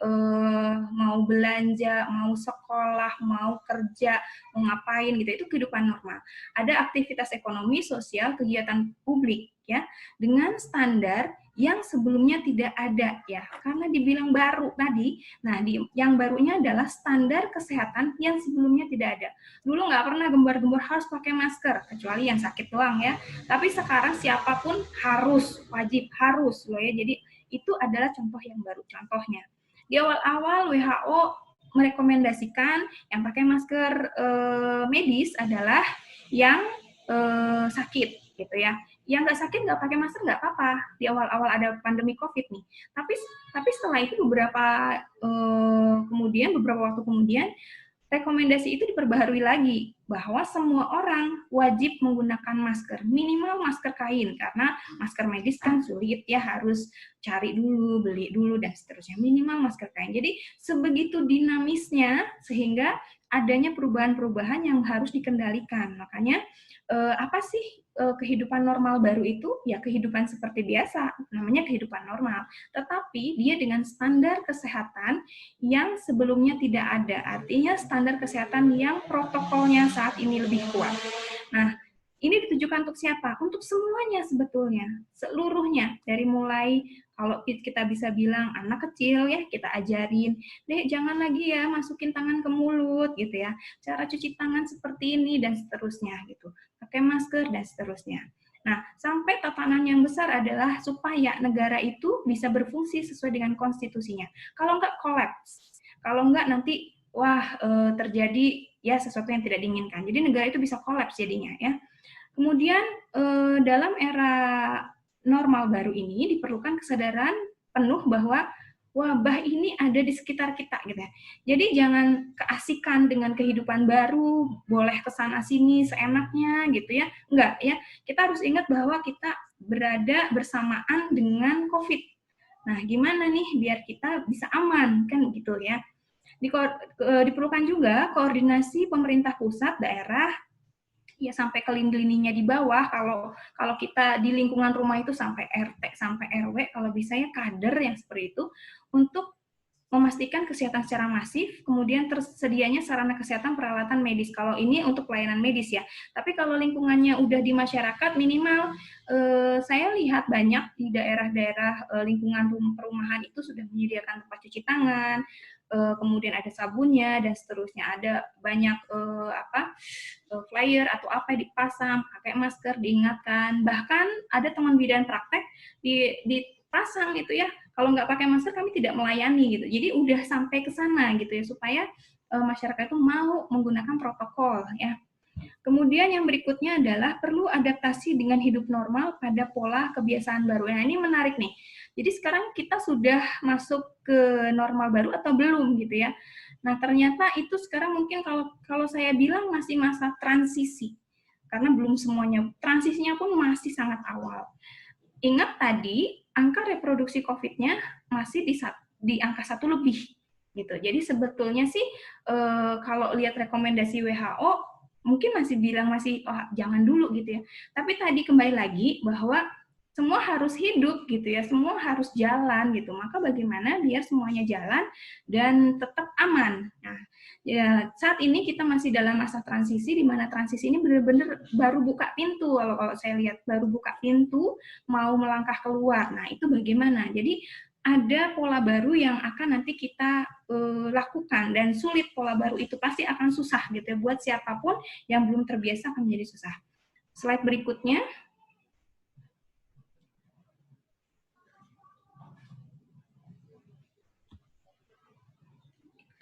mau belanja, mau sekolah, mau kerja, mau ngapain gitu, itu kehidupan normal. Ada aktivitas ekonomi, sosial, kegiatan publik ya dengan standar yang sebelumnya tidak ada ya, karena dibilang baru tadi. Nah, yang barunya adalah standar kesehatan yang sebelumnya tidak ada. Dulu nggak pernah gembar-gembor harus pakai masker, kecuali yang sakit doang ya. Tapi sekarang siapapun harus, wajib, harus loh ya. Jadi itu adalah contoh yang baru. Contohnya, di awal-awal WHO merekomendasikan yang pakai masker medis adalah yang sakit gitu ya. Yang nggak sakit nggak pakai masker nggak apa-apa di awal-awal ada pandemi COVID nih. Tapi setelah itu beberapa waktu kemudian rekomendasi itu diperbaharui lagi bahwa semua orang wajib menggunakan masker, minimal masker kain karena masker medis kan sulit ya, harus cari dulu, beli dulu dan seterusnya. Minimal masker kain. Jadi sebegitu dinamisnya sehingga adanya perubahan-perubahan yang harus dikendalikan. Makanya apa sih kehidupan normal baru itu? Ya kehidupan seperti biasa, namanya kehidupan normal. Tetapi dia dengan standar kesehatan yang sebelumnya tidak ada. Artinya standar kesehatan yang protokolnya saat ini lebih kuat. Nah, ini ditujukan untuk siapa? Untuk semuanya sebetulnya, seluruhnya. Dari mulai kalau kita bisa bilang anak kecil ya, kita ajarin, deh jangan lagi ya masukin tangan ke mulut gitu ya. Cara cuci tangan seperti ini dan seterusnya gitu. Pakai masker dan seterusnya. Nah, sampai tatanan yang besar adalah supaya negara itu bisa berfungsi sesuai dengan konstitusinya. Kalau enggak kolaps. Kalau enggak nanti terjadi ya sesuatu yang tidak diinginkan. Jadi negara itu bisa kolaps jadinya ya. Kemudian dalam era normal baru ini diperlukan kesadaran penuh bahwa wabah ini ada di sekitar kita gitu ya. Jadi jangan keasikan dengan kehidupan baru, boleh kesana sini seenaknya gitu ya. Enggak ya. Kita harus ingat bahwa kita berada bersamaan dengan COVID. Nah, gimana nih biar kita bisa aman kan gitu ya. Diperlukan juga koordinasi pemerintah pusat, daerah, ya sampai ke lini-lininya di bawah. Kalau kita di lingkungan rumah itu sampai RT, sampai RW, kalau bisa ya kader yang seperti itu, untuk memastikan kesehatan secara masif, kemudian tersedianya sarana kesehatan peralatan medis. Kalau ini untuk pelayanan medis ya. Tapi kalau lingkungannya udah di masyarakat, minimal saya lihat banyak di daerah-daerah lingkungan perumahan itu sudah menyediakan tempat cuci tangan, kemudian ada sabunnya dan seterusnya. Ada banyak flyer atau apa yang dipasang, pakai masker, diingatkan. Bahkan ada teman bidan praktek dipasang itu ya. Kalau nggak pakai masker kami tidak melayani gitu. Jadi udah sampai ke sana gitu ya supaya masyarakat itu mau menggunakan protokol ya. Kemudian yang berikutnya adalah perlu adaptasi dengan hidup normal pada pola kebiasaan baru. Nah, ini menarik nih. Jadi sekarang kita sudah masuk ke normal baru atau belum gitu ya. Nah, ternyata itu sekarang mungkin kalau saya bilang masih masa transisi. Karena belum semuanya, transisinya pun masih sangat awal. Ingat tadi, angka reproduksi COVID-nya masih di angka 1 lebih. Gitu. Jadi sebetulnya sih, kalau lihat rekomendasi WHO, mungkin masih bilang jangan dulu gitu ya. Tapi tadi kembali lagi bahwa semua harus hidup gitu ya, semua harus jalan gitu. Maka bagaimana biar semuanya jalan dan tetap aman. Nah, ya, saat ini kita masih dalam masa transisi, di mana transisi ini benar-benar baru buka pintu. Kalau saya lihat baru buka pintu, mau melangkah keluar. Nah, itu bagaimana? Jadi ada pola baru yang akan nanti kita lakukan, dan sulit pola baru itu pasti akan susah gitu ya, buat siapapun yang belum terbiasa akan menjadi susah. Slide berikutnya.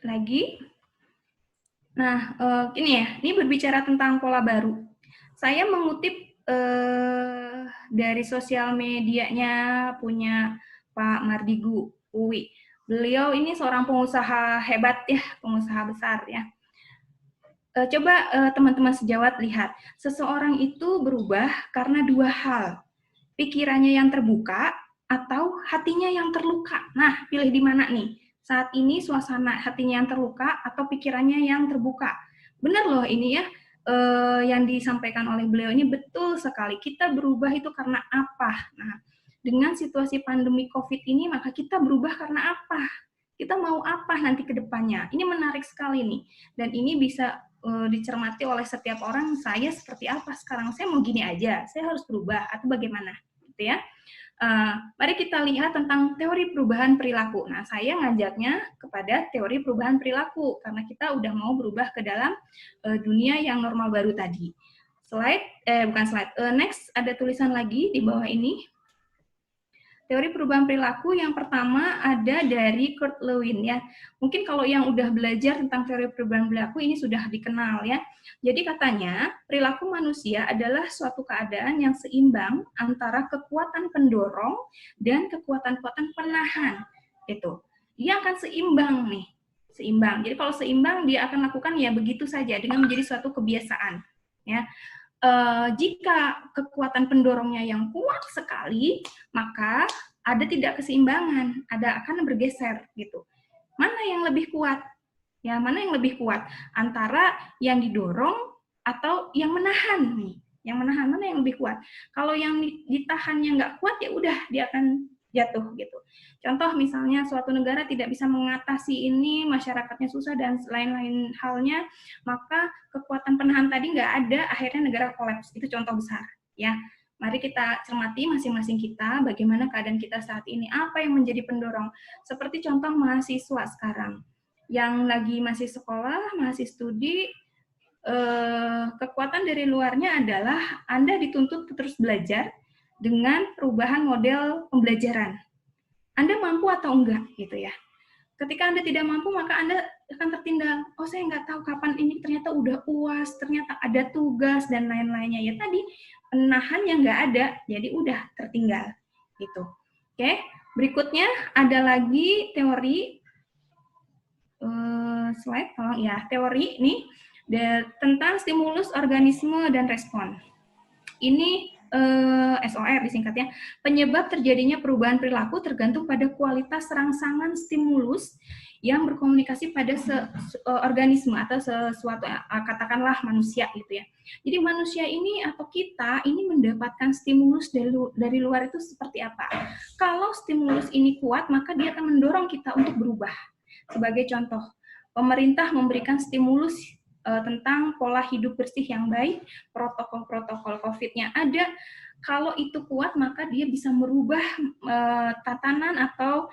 Lagi. Nah, ini ya, ini berbicara tentang pola baru. Saya mengutip dari sosial medianya punya Pak Mardigu UI. Beliau ini seorang pengusaha hebat ya, pengusaha besar ya. Coba teman-teman sejawat lihat, seseorang itu berubah karena 2 hal. Pikirannya yang terbuka atau hatinya yang terluka. Nah, pilih di mana nih? Saat ini suasana hatinya yang terluka atau pikirannya yang terbuka. Benar loh ini ya, yang disampaikan oleh beliau ini betul sekali. Kita berubah itu karena apa? Nah, dengan situasi pandemi COVID ini, maka kita berubah karena apa? Kita mau apa nanti ke depannya? Ini menarik sekali nih. Dan ini bisa dicermati oleh setiap orang, saya seperti apa sekarang? Saya mau gini aja, saya harus berubah atau bagaimana? Gitu ya. Mari kita lihat tentang teori perubahan perilaku. Nah, saya ngajaknya kepada teori perubahan perilaku karena kita udah mau berubah ke dalam dunia yang normal baru tadi. Next, ada tulisan lagi di bawah ini. Teori perubahan perilaku yang pertama ada dari Kurt Lewin ya. Mungkin kalau yang udah belajar tentang teori perubahan perilaku ini sudah dikenal ya. Jadi katanya perilaku manusia adalah suatu keadaan yang seimbang antara kekuatan pendorong dan kekuatan-kekuatan penahan. Itu. Dia akan seimbang nih. Seimbang. Jadi kalau seimbang dia akan lakukan ya begitu saja dengan menjadi suatu kebiasaan ya. Jika kekuatan pendorongnya yang kuat sekali, maka ada tidak keseimbangan, ada akan bergeser gitu. Mana yang lebih kuat? Ya, mana yang lebih kuat? Antara yang didorong atau yang menahan nih. Yang menahan mana yang lebih kuat? Kalau yang ditahannya nggak kuat ya udah dia akan jatuh gitu. Contoh misalnya suatu negara tidak bisa mengatasi ini, masyarakatnya susah dan lain-lain halnya, maka kekuatan penahan tadi nggak ada, akhirnya negara kolaps. Itu contoh besar ya. Mari kita cermati masing-masing kita, bagaimana keadaan kita saat ini, apa yang menjadi pendorong. Seperti contoh mahasiswa sekarang, yang lagi masih sekolah, masih studi, kekuatan dari luarnya adalah Anda dituntut terus belajar dengan perubahan model pembelajaran. Anda mampu atau enggak gitu ya. Ketika Anda tidak mampu, maka Anda akan tertinggal. Oh, saya nggak tahu kapan ini, ternyata udah UAS, ternyata ada tugas, dan lain-lainnya. Ya tadi, penahan yang nggak ada, jadi udah tertinggal. Gitu. Oke, berikutnya ada lagi teori, slide, tolong ya, teori nih, tentang stimulus organisme dan respon. Ini SOR disingkatnya, penyebab terjadinya perubahan perilaku tergantung pada kualitas rangsangan stimulus yang berkomunikasi pada organisme atau sesuatu, katakanlah manusia gitu ya. Jadi manusia ini atau kita ini mendapatkan stimulus dari luar itu seperti apa? Kalau stimulus ini kuat, maka dia akan mendorong kita untuk berubah. Sebagai contoh, pemerintah memberikan stimulus tentang pola hidup bersih yang baik, protokol-protokol COVID-nya ada. Kalau itu kuat, maka dia bisa merubah tatanan atau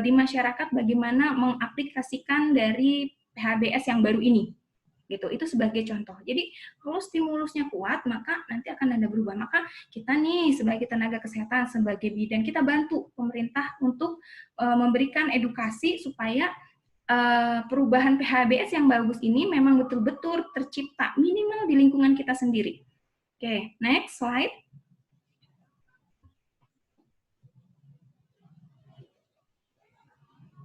di masyarakat bagaimana mengaplikasikan dari PHBS yang baru ini. Gitu, itu sebagai contoh. Jadi kalau stimulusnya kuat, maka nanti akan ada berubah. Maka kita nih sebagai tenaga kesehatan, sebagai bidan, kita bantu pemerintah untuk memberikan edukasi supaya perubahan PHBS yang bagus ini memang betul-betul tercipta minimal di lingkungan kita sendiri. Oke, next slide.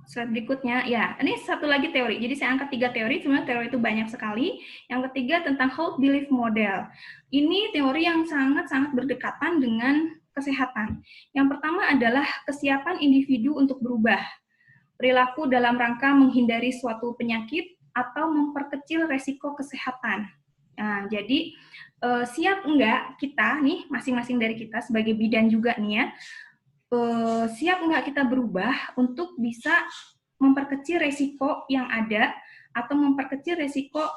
Slide berikutnya, ya, ini satu lagi teori. Jadi saya angkat 3 teori, sebenarnya teori itu banyak sekali. Yang ketiga tentang Holt Belief Model. Ini teori yang sangat-sangat berdekatan dengan kesehatan. Yang pertama adalah kesiapan individu untuk berubah. Perilaku dalam rangka menghindari suatu penyakit atau memperkecil resiko kesehatan. Nah, jadi siap enggak kita nih, masing-masing dari kita sebagai bidan juga nih ya, siap enggak kita berubah untuk bisa memperkecil resiko yang ada atau memperkecil resiko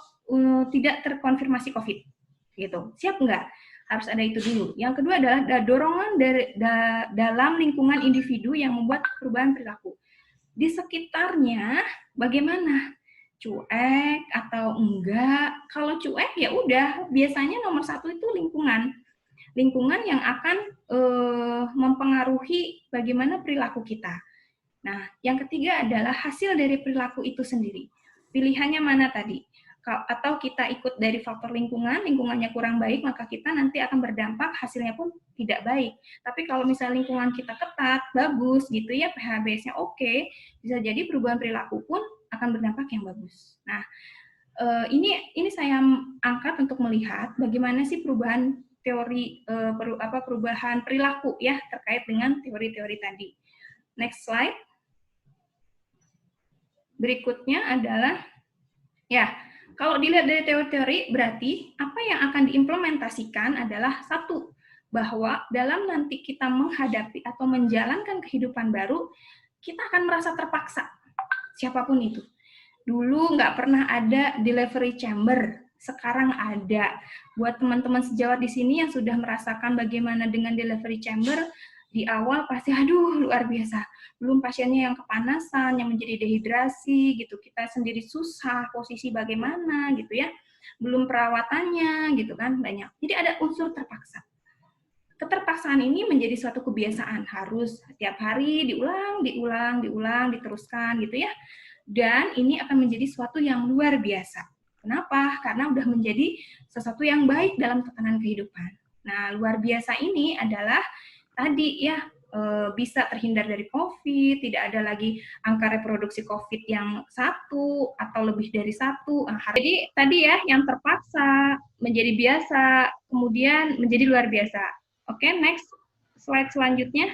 tidak terkonfirmasi COVID. Gitu. Siap enggak? Harus ada itu dulu. Yang kedua adalah dorongan dalam lingkungan individu yang membuat perubahan perilaku. Di sekitarnya bagaimana? Cuek atau enggak? Kalau cuek ya udah, biasanya nomor 1 itu lingkungan. Lingkungan yang akan mempengaruhi bagaimana perilaku kita. Nah, yang ketiga adalah hasil dari perilaku itu sendiri. Pilihannya mana tadi? Atau kita ikut dari faktor lingkungan, lingkungannya kurang baik, maka kita nanti akan berdampak, hasilnya pun tidak baik. Tapi kalau misalnya lingkungan kita ketat, bagus gitu ya, PHBS-nya oke, bisa jadi perubahan perilaku pun akan berdampak yang bagus. Nah, ini saya angkat untuk melihat bagaimana sih perubahan teori, perubahan perilaku ya, terkait dengan teori-teori tadi. Next slide. Berikutnya adalah, ya, kalau dilihat dari teori-teori, berarti apa yang akan diimplementasikan adalah satu, bahwa dalam nanti kita menghadapi atau menjalankan kehidupan baru, kita akan merasa terpaksa, siapapun itu. Dulu nggak pernah ada delivery chamber, sekarang ada. Buat teman-teman sejawat di sini yang sudah merasakan bagaimana dengan delivery chamber, di awal pasti, aduh, luar biasa. Belum pasiennya yang kepanasan, yang menjadi dehidrasi, gitu. Kita sendiri susah, posisi bagaimana, gitu ya. Belum perawatannya, gitu kan, banyak. Jadi ada unsur terpaksa. Keterpaksaan ini menjadi suatu kebiasaan, harus setiap hari diulang, diteruskan, gitu ya. Dan ini akan menjadi suatu yang luar biasa. Kenapa? Karena udah menjadi sesuatu yang baik dalam tatanan kehidupan. Nah, luar biasa ini adalah tadi ya, bisa terhindar dari COVID, tidak ada lagi angka reproduksi COVID yang 1 atau lebih dari 1. Jadi tadi ya, yang terpaksa menjadi biasa, kemudian menjadi luar biasa. Oke, next slide selanjutnya.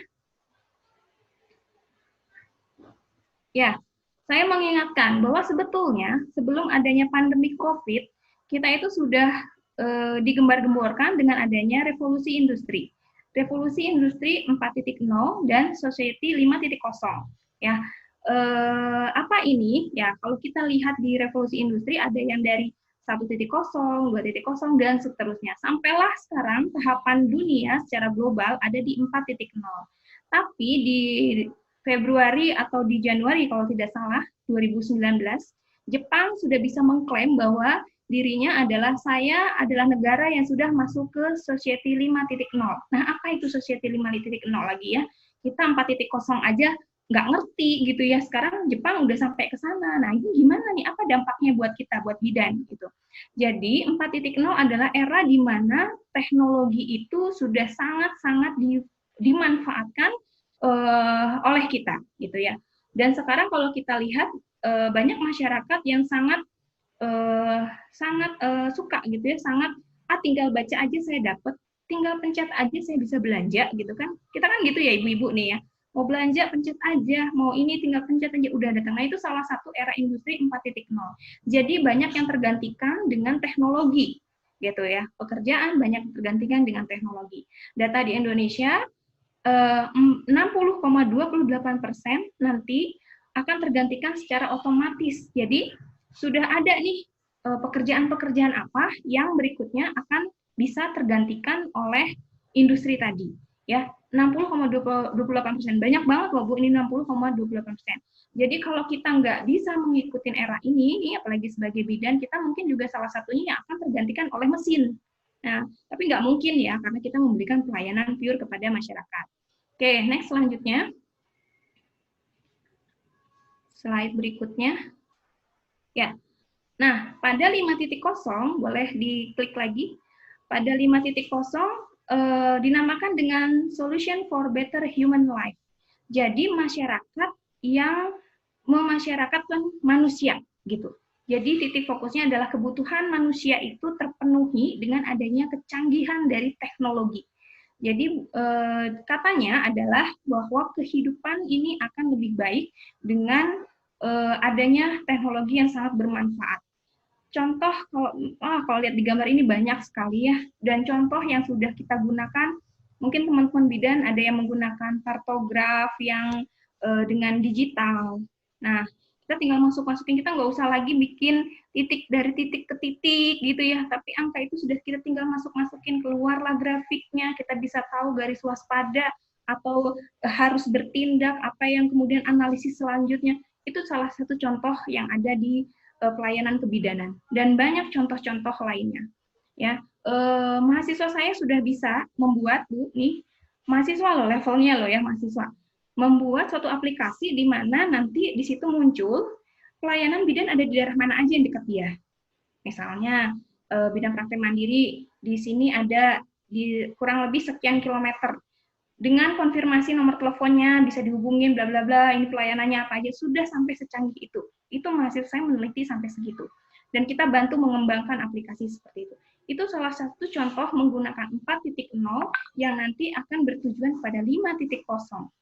Ya, saya mengingatkan bahwa sebetulnya sebelum adanya pandemi COVID, kita itu sudah digembar-gemborkan dengan adanya revolusi industri. Revolusi Industri 4.0 dan Society 5.0. Ya, apa ini? Ya, kalau kita lihat di revolusi industri ada yang dari 1.0, 2.0 dan seterusnya. Sampailah sekarang tahapan dunia secara global ada di 4.0. Tapi di Februari atau di Januari kalau tidak salah 2019, Jepang sudah bisa mengklaim bahwa dirinya adalah saya adalah negara yang sudah masuk ke Society 5.0. Nah, apa itu Society 5.0 lagi ya? Kita 4.0 aja nggak ngerti gitu ya. Sekarang Jepang udah sampai ke sana. Nah, ini gimana nih? Apa dampaknya buat kita, buat bidan gitu. Jadi 4.0 adalah era di mana teknologi itu sudah sangat-sangat dimanfaatkan oleh kita gitu ya. Dan sekarang kalau kita lihat banyak masyarakat yang sangat suka gitu ya, sangat tinggal baca aja saya dapat, tinggal pencet aja saya bisa belanja gitu kan. Kita kan gitu ya ibu-ibu nih ya. Mau belanja pencet aja, mau ini tinggal pencet aja udah datang. Nah, itu salah satu era industri 4.0. Jadi banyak yang tergantikan dengan teknologi gitu ya. Pekerjaan banyak tergantikan dengan teknologi. Data di Indonesia 60,28% nanti akan tergantikan secara otomatis. Jadi sudah ada nih pekerjaan-pekerjaan apa yang berikutnya akan bisa tergantikan oleh industri tadi. Ya, 60,28%. Banyak banget loh Bu, ini 60,28%. Jadi kalau kita nggak bisa mengikuti era ini, apalagi sebagai bidan, kita mungkin juga salah satunya yang akan tergantikan oleh mesin. Nah, tapi nggak mungkin ya, karena kita memberikan pelayanan pure kepada masyarakat. Oke, next selanjutnya. Slide berikutnya. Ya, nah pada 5.0, boleh diklik lagi. Pada 5.0, dinamakan dengan Solution for Better Human Life. Jadi masyarakat yang memasyarakatkan manusia gitu. Jadi titik fokusnya adalah kebutuhan manusia itu terpenuhi dengan adanya kecanggihan dari teknologi. Jadi katanya adalah bahwa kehidupan ini akan lebih baik dengan adanya teknologi yang sangat bermanfaat. Contoh kalau lihat di gambar ini banyak sekali ya, dan contoh yang sudah kita gunakan, mungkin teman-teman bidan ada yang menggunakan kartograf yang dengan digital. Nah, kita tinggal masukin, kita nggak usah lagi bikin titik dari titik ke titik gitu ya, tapi angka itu sudah kita tinggal masukin, keluarlah grafiknya, kita bisa tahu garis waspada atau harus bertindak, apa yang kemudian analisis selanjutnya. Itu salah satu contoh yang ada di pelayanan kebidanan, dan banyak contoh-contoh lainnya. Ya, mahasiswa saya sudah bisa membuat mahasiswa loh, levelnya loh ya mahasiswa, membuat suatu aplikasi di mana nanti di situ muncul pelayanan bidan ada di daerah mana aja yang dekat dia. Misalnya bidang praktek mandiri di sini ada di kurang lebih sekian kilometer. Dengan konfirmasi nomor teleponnya, bisa dihubungin, bla bla bla, ini pelayanannya apa aja, sudah sampai secanggih itu. Itu mahasiswa saya meneliti sampai segitu. Dan kita bantu mengembangkan aplikasi seperti itu. Itu salah satu contoh menggunakan 4.0 yang nanti akan bertujuan pada 5.0.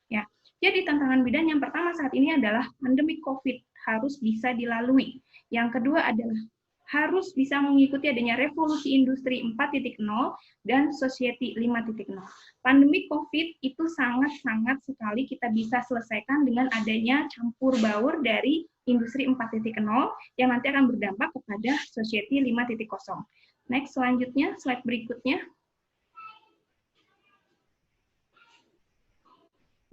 Ya. Jadi tantangan bidan yang pertama saat ini adalah pandemi COVID harus bisa dilalui. Yang kedua adalah harus bisa mengikuti adanya revolusi industri 4.0 dan society 5.0. Pandemi COVID itu sangat-sangat sekali kita bisa selesaikan dengan adanya campur baur dari industri 4.0 yang nanti akan berdampak kepada society 5.0. Next, selanjutnya, slide berikutnya.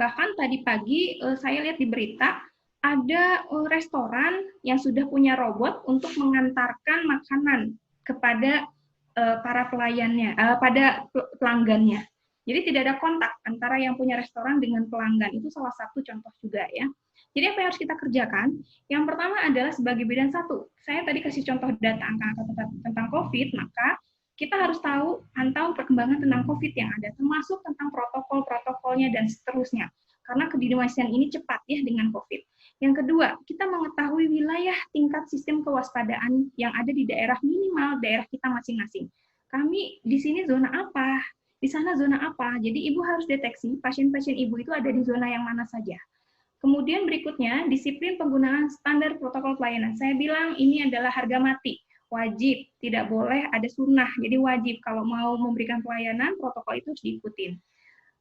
Bahkan tadi pagi saya lihat di berita, ada restoran yang sudah punya robot untuk mengantarkan makanan kepada para pelayannya, pada pelanggannya. Jadi tidak ada kontak antara yang punya restoran dengan pelanggan. Itu salah satu contoh juga ya. Jadi apa yang harus kita kerjakan? Yang pertama adalah sebagai bidan satu. Saya tadi kasih contoh data angka-angka tentang COVID, maka kita harus tahu pantau perkembangan tentang COVID yang ada, termasuk tentang protokol-protokolnya dan seterusnya. Karena kedinamasian ini cepat ya dengan COVID. Yang kedua, kita mengetahui wilayah tingkat sistem kewaspadaan yang ada di daerah, minimal daerah kita masing-masing. Kami di sini zona apa? Di sana zona apa? Jadi ibu harus deteksi pasien-pasien ibu itu ada di zona yang mana saja. Kemudian berikutnya, disiplin penggunaan standar protokol pelayanan. Saya bilang ini adalah harga mati. Wajib, tidak boleh ada sunnah. Jadi wajib kalau mau memberikan pelayanan, protokol itu harus diikutin.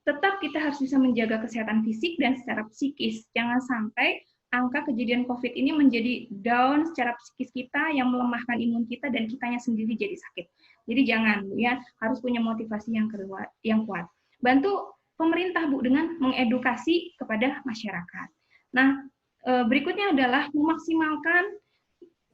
Tetap kita harus bisa menjaga kesehatan fisik dan secara psikis. Jangan sampai angka kejadian COVID ini menjadi down secara psikis kita yang melemahkan imun kita dan kitanya sendiri jadi sakit. Jadi jangan ya, harus punya motivasi yang kuat. Bantu pemerintah Bu dengan mengedukasi kepada masyarakat. Nah, berikutnya adalah memaksimalkan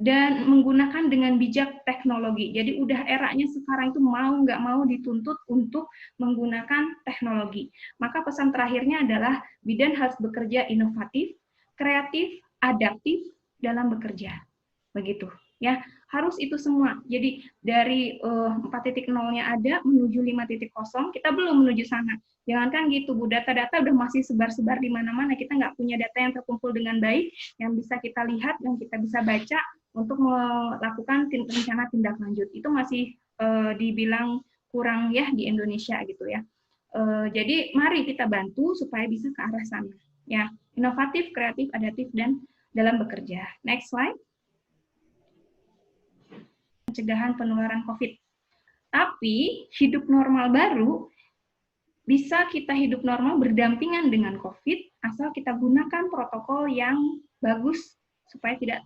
dan menggunakan dengan bijak teknologi. Jadi udah eranya sekarang itu mau nggak mau dituntut untuk menggunakan teknologi. Maka pesan terakhirnya adalah bidan harus bekerja inovatif, kreatif, adaptif dalam bekerja. Begitu ya, harus itu semua. Jadi dari 4.0-nya ada menuju 5.0, kita belum menuju sana. Jangankan gitu Bu, data-data udah masih sebar-sebar di mana-mana, kita nggak punya data yang terkumpul dengan baik, yang bisa kita lihat, yang kita bisa baca untuk melakukan rencana tindak lanjut. Itu masih dibilang kurang ya di Indonesia gitu ya. Jadi mari kita bantu supaya bisa ke arah sana. Ya, inovatif, kreatif, adaptif, dan dalam bekerja. Next slide. Pencegahan penularan COVID. Tapi hidup normal baru bisa kita hidup normal berdampingan dengan COVID asal kita gunakan protokol yang bagus supaya tidak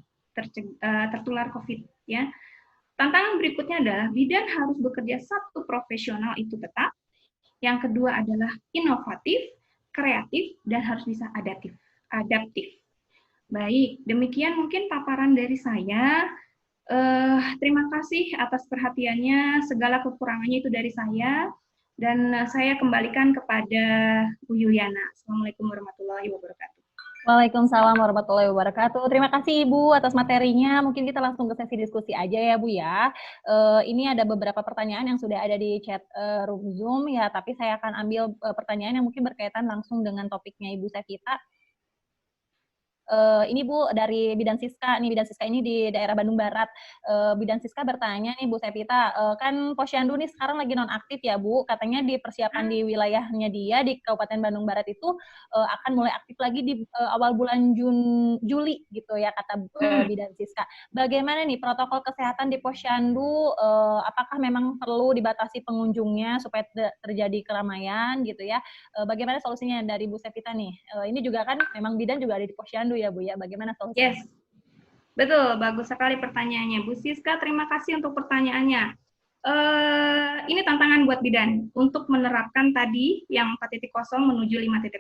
tertular COVID. Ya. Tantangan berikutnya adalah bidan harus bekerja satu profesional itu tetap. Yang kedua adalah inovatif, kreatif, dan harus bisa adaptif. Baik, demikian mungkin paparan dari saya. Terima kasih atas perhatiannya, segala kekurangannya itu dari saya, dan saya kembalikan kepada Bu Yuliana. Assalamualaikum warahmatullahi wabarakatuh. Waalaikumsalam warahmatullahi wabarakatuh. Terima kasih Ibu atas materinya. Mungkin kita langsung ke sesi diskusi aja ya Bu ya. Ini ada beberapa pertanyaan yang sudah ada di chat room Zoom ya, tapi saya akan ambil pertanyaan yang mungkin berkaitan langsung dengan topiknya Ibu Sevita. Ini Bu dari Bidan Siska, nih Bidan Siska ini di daerah Bandung Barat. Bidan Siska bertanya nih Bu Sevita, kan Posyandu nih sekarang lagi nonaktif ya Bu, katanya di persiapan di wilayahnya dia di Kabupaten Bandung Barat itu akan mulai aktif lagi di awal bulan Juli gitu ya kata Bidan Siska. Bagaimana nih protokol kesehatan di Posyandu? Apakah memang perlu dibatasi pengunjungnya supaya terjadi keramaian gitu ya? Bagaimana solusinya dari Bu Sevita nih? Ini juga kan memang Bidan juga ada di Posyandu ya Bu ya, bagaimana solusinya? Yes, betul, bagus sekali pertanyaannya Bu Siska, terima kasih untuk pertanyaannya. Ini tantangan buat bidan untuk menerapkan tadi yang 4.0 menuju 5.0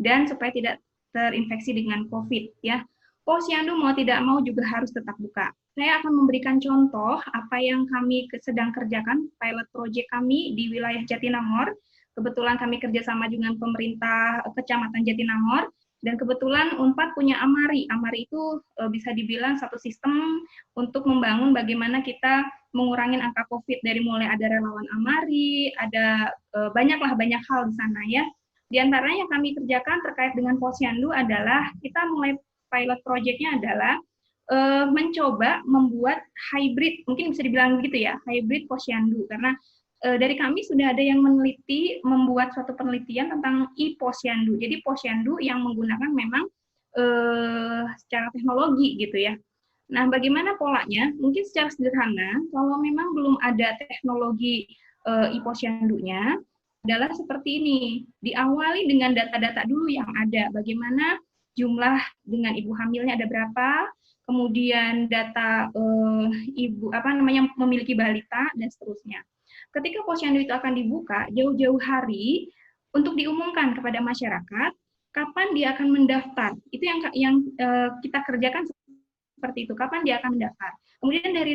dan supaya tidak terinfeksi dengan COVID ya. Posyandu mau tidak mau juga harus tetap buka. Saya akan memberikan contoh apa yang kami sedang kerjakan, pilot project kami di wilayah Jatinangor. Kebetulan kami kerjasama dengan pemerintah Kecamatan Jatinangor. Dan kebetulan Unpad punya Amari. Amari itu bisa dibilang satu sistem untuk membangun bagaimana kita mengurangi angka COVID, dari mulai ada relawan Amari, ada banyak hal di sana ya. Di antaranya yang kami kerjakan terkait dengan Posyandu adalah kita mulai pilot project-nya adalah mencoba membuat hybrid, mungkin bisa dibilang begitu ya, hybrid Posyandu, karena dari kami sudah ada yang meneliti, membuat suatu penelitian tentang e-Posyandu. Jadi Posyandu yang menggunakan memang secara teknologi gitu ya. Nah, bagaimana polanya? Mungkin secara sederhana, kalau memang belum ada teknologi e-Posyandunya, adalah seperti ini. Diawali dengan data-data dulu yang ada. Bagaimana jumlah dengan ibu hamilnya ada berapa, kemudian data ibu memiliki balita dan seterusnya. Ketika Posyandu itu akan dibuka jauh-jauh hari untuk diumumkan kepada masyarakat kapan dia akan mendaftar. Itu yang kita kerjakan seperti itu. Kapan dia akan mendaftar. Kemudian dari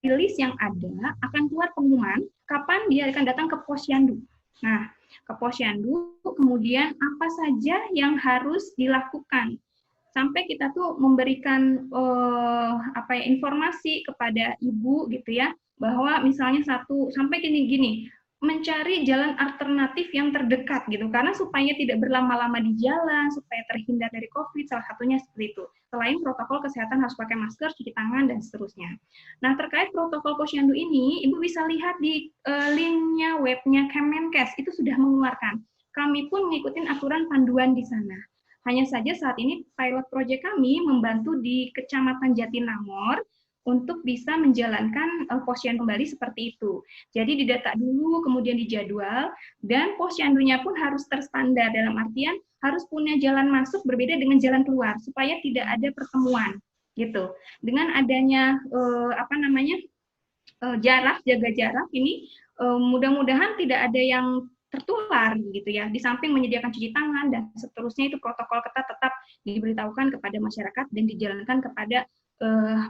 list yang ada akan keluar pengumuman kapan dia akan datang ke Posyandu. Nah, ke Posyandu kemudian apa saja yang harus dilakukan. Sampai kita tuh memberikan informasi kepada ibu gitu ya, bahwa misalnya sampai gini, mencari jalan alternatif yang terdekat gitu, karena supaya tidak berlama-lama di jalan, supaya terhindar dari COVID, salah satunya seperti itu. Selain protokol kesehatan harus pakai masker, cuci tangan, dan seterusnya. Nah, terkait protokol Posyandu ini, Ibu bisa lihat di linknya webnya Kemenkes, itu sudah mengeluarkan. Kami pun mengikuti aturan panduan di sana. Hanya saja saat ini pilot project kami membantu di Kecamatan Jatinangor untuk bisa menjalankan Posyandu kembali seperti itu. Jadi didata dulu, kemudian dijadwal, dan Posyandunya pun harus terstandar, dalam artian harus punya jalan masuk berbeda dengan jalan keluar, supaya tidak ada pertemuan, gitu. Dengan adanya jaga jarak ini, mudah-mudahan tidak ada yang tertular, gitu ya. Di samping menyediakan cuci tangan dan seterusnya, itu protokol ketat tetap diberitahukan kepada masyarakat dan dijalankan kepada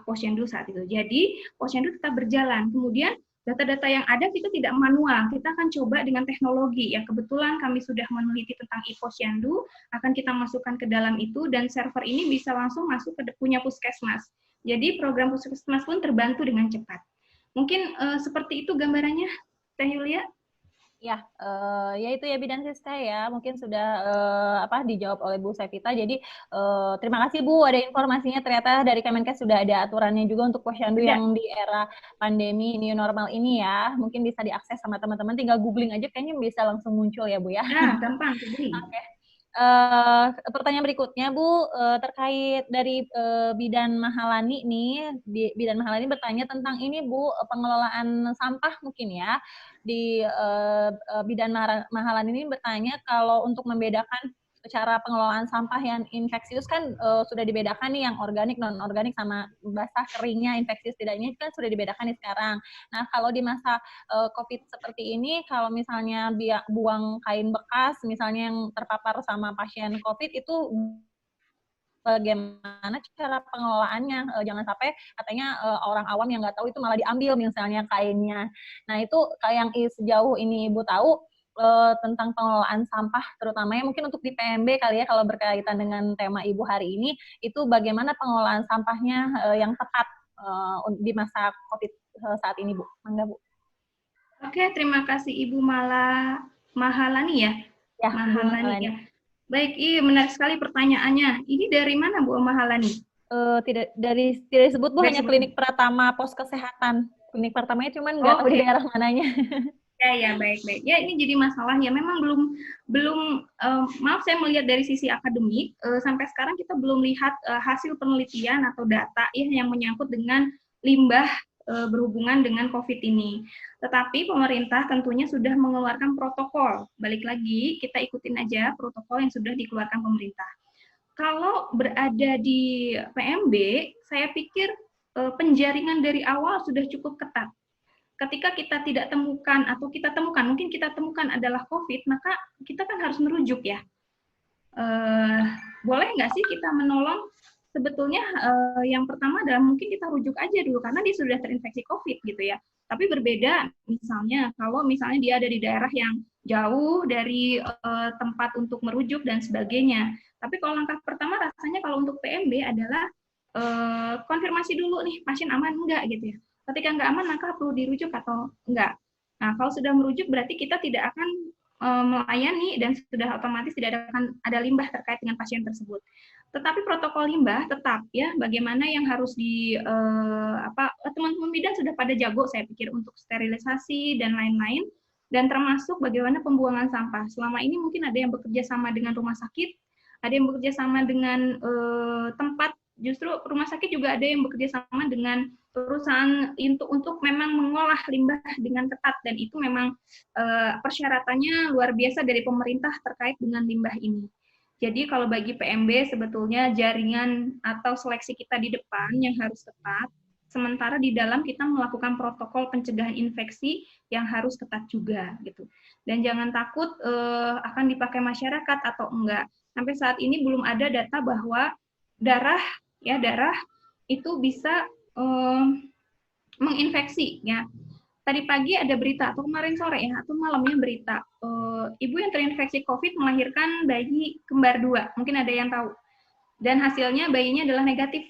Posyandu saat itu. Jadi Posyandu tetap berjalan. Kemudian data-data yang ada kita tidak manual, kita akan coba dengan teknologi. Yang kebetulan kami sudah meneliti tentang e-Posyandu, akan kita masukkan ke dalam itu, dan server ini bisa langsung masuk ke punya puskesmas. Jadi program puskesmas pun terbantu dengan cepat. Mungkin seperti itu gambarannya, Teh Yulia. Ya, ya itu ya Bidan Siska ya, mungkin sudah dijawab oleh Bu Sevita. Jadi terima kasih Bu, ada informasinya ternyata dari Kemenkes sudah ada aturannya juga untuk posyandu yang di era pandemi new normal ini ya. Mungkin bisa diakses sama teman-teman, tinggal googling aja kayaknya bisa langsung muncul ya Bu ya. Nah, gampang googling. Oke. Pertanyaan berikutnya Bu, terkait dari Bidan Mahalani nih, Bidan Mahalani bertanya tentang ini Bu, pengelolaan sampah mungkin ya. Di Bidan Mahalani ini bertanya kalau untuk membedakan cara pengelolaan sampah yang infeksius kan sudah dibedakan nih yang organik, non-organik sama basah, keringnya, infeksius tidaknya kan sudah dibedakan nih sekarang. Nah kalau di masa COVID seperti ini, kalau misalnya buang kain bekas, misalnya yang terpapar sama pasien COVID itu bagaimana cara pengelolaannya? Jangan sampai katanya orang awam yang nggak tahu itu malah diambil misalnya kainnya. Nah itu yang sejauh ini Ibu tahu tentang pengelolaan sampah, terutamanya mungkin untuk di PMB kali ya, kalau berkaitan dengan tema Ibu hari ini, itu bagaimana pengelolaan sampahnya yang tepat di masa COVID saat ini Bu? Mangga Bu. Oke, terima kasih Ibu Mahalani ya? Ya, Mahalani ya. Baik, menarik sekali pertanyaannya. Ini dari mana Bu Mahalani? Tidak disebut Bu, hanya Klinik Pratama Pos Kesehatan. Klinik Pratamanya cuman nggak tahu di daerah mananya. Ya, baik. Ya, ini jadi masalah ya. Memang belum maaf saya melihat dari sisi akademik, sampai sekarang kita belum lihat hasil penelitian atau data yang menyangkut dengan limbah berhubungan dengan COVID ini. Tetapi pemerintah tentunya sudah mengeluarkan protokol. Balik lagi, kita ikutin aja protokol yang sudah dikeluarkan pemerintah. Kalau berada di PMB, saya pikir penjaringan dari awal sudah cukup ketat. Ketika kita tidak temukan atau kita temukan, mungkin kita temukan adalah COVID, maka kita kan harus merujuk ya. Boleh nggak sih kita menolong? Sebetulnya yang pertama adalah mungkin kita rujuk aja dulu karena dia sudah terinfeksi COVID gitu ya. Tapi berbeda misalnya kalau misalnya dia ada di daerah yang jauh dari tempat untuk merujuk dan sebagainya. Tapi kalau langkah pertama rasanya kalau untuk PMB adalah konfirmasi dulu nih pasien aman enggak gitu ya. Ketika nggak aman, maka perlu dirujuk atau enggak. Nah, kalau sudah merujuk, berarti kita tidak akan melayani dan sudah otomatis tidak akan ada limbah terkait dengan pasien tersebut. Tetapi protokol limbah tetap ya, bagaimana yang harus teman-teman bidan sudah pada jago, saya pikir, untuk sterilisasi dan lain-lain, dan termasuk bagaimana pembuangan sampah. Selama ini mungkin ada yang bekerja sama dengan rumah sakit, ada yang bekerja sama dengan tempat. Justru rumah sakit juga ada yang bekerja sama dengan perusahaan untuk memang mengolah limbah dengan ketat, dan itu memang persyaratannya luar biasa dari pemerintah terkait dengan limbah ini. Jadi kalau bagi PMB sebetulnya jaringan atau seleksi kita di depan yang harus ketat, sementara di dalam kita melakukan protokol pencegahan infeksi yang harus ketat juga gitu. Dan jangan takut akan dipakai masyarakat atau enggak. Sampai saat ini belum ada data bahwa darah itu bisa menginfeksi ya. Tadi pagi ada berita atau kemarin sore ya atau malamnya berita ibu yang terinfeksi COVID melahirkan bayi kembar 2, mungkin ada yang tahu, dan hasilnya bayinya adalah negatif,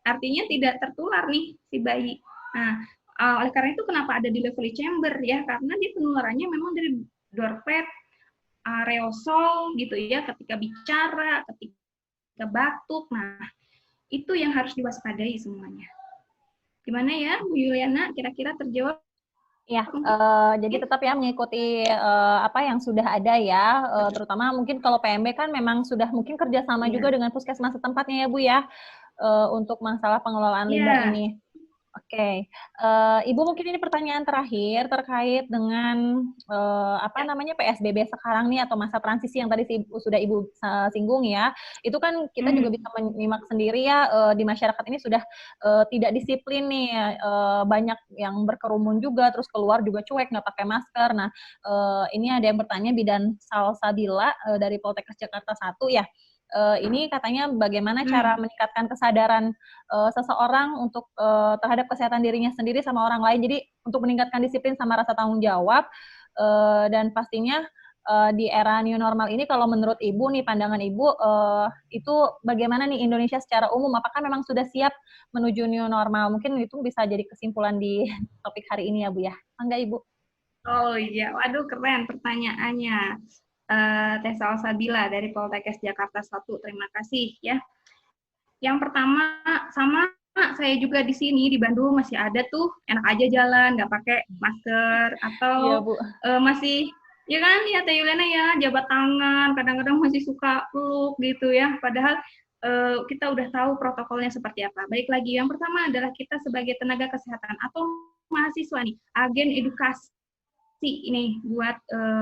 artinya tidak tertular nih si bayi. Nah, oleh karena itu kenapa ada di delivery chamber ya, karena dia penularannya memang dari droplet, aerosol gitu ya, ketika bicara, ketika batuk. Nah, itu yang harus diwaspadai semuanya. Gimana ya, Bu Yuliana? Kira-kira terjawab? Ya, jadi tetap ya mengikuti apa yang sudah ada ya, terutama mungkin kalau PMB kan memang sudah mungkin kerjasama juga dengan puskesmas setempatnya ya Bu ya, untuk masalah pengelolaan limbah ini. Oke, Ibu mungkin ini pertanyaan terakhir terkait dengan PSBB sekarang nih atau masa transisi yang tadi sudah Ibu singgung ya. Itu kan kita juga bisa menyimak sendiri ya, di masyarakat ini sudah tidak disiplin nih, banyak yang berkerumun juga, terus keluar juga cuek nggak pakai masker. Nah, ini ada yang bertanya Bidan Salsabila dari Poltekkes Jakarta 1 ya. ini katanya bagaimana cara meningkatkan kesadaran seseorang untuk terhadap kesehatan dirinya sendiri sama orang lain. Jadi untuk meningkatkan disiplin sama rasa tanggung jawab, dan pastinya di era new normal ini, kalau menurut Ibu nih, pandangan Ibu, itu bagaimana nih Indonesia secara umum? Apakah memang sudah siap menuju new normal? Mungkin itu bisa jadi kesimpulan di topik hari ini ya Bu ya. Enggak Ibu? Oh iya, waduh keren pertanyaannya. Teh Salsabila dari Poltekkes Jakarta 1, terima kasih ya. Yang pertama, sama saya juga di sini di Bandung masih ada tuh enak aja jalan nggak pakai masker atau Iya, Bu. Masih ya kan ya Teh Yuliana ya jabat tangan, kadang-kadang masih suka peluk gitu ya. Padahal kita udah tahu protokolnya seperti apa. Baik lagi, yang pertama adalah kita sebagai tenaga kesehatan atau mahasiswa nih, agen edukasi ini buat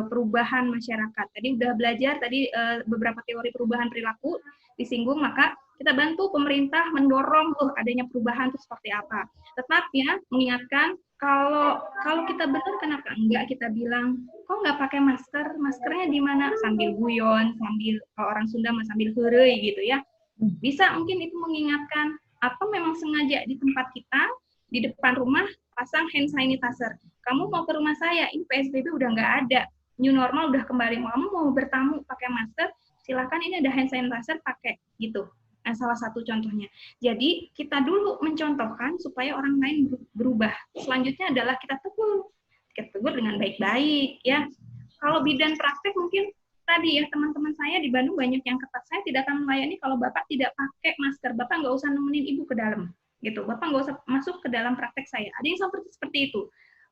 perubahan masyarakat. Tadi udah belajar tadi beberapa teori perubahan perilaku disinggung, maka kita bantu pemerintah mendorong adanya perubahan itu seperti apa. Tetap ya mengingatkan kalau kita benar kenapa enggak kita bilang kok nggak pakai masker, maskernya di mana, sambil guyon, sambil kalau orang Sunda sambil heureuy gitu ya. Bisa mungkin itu mengingatkan apa memang sengaja di tempat kita di depan rumah pasang hand sanitizer. Kamu mau ke rumah saya, ini PSBB udah nggak ada, new normal udah kembali, kamu mau bertamu pakai masker, silakan ini ada hand sanitizer pakai gitu. Nah, salah satu contohnya. Jadi kita dulu mencontohkan supaya orang lain berubah. Selanjutnya adalah kita tegur dengan baik-baik ya. Kalau bidan praktek mungkin tadi ya teman-teman saya di Bandung banyak yang ketat, saya tidak akan melayani kalau Bapak tidak pakai masker, Bapak nggak usah nemenin Ibu ke dalam gitu, Bapak nggak usah masuk ke dalam praktek saya. Ada yang seperti itu.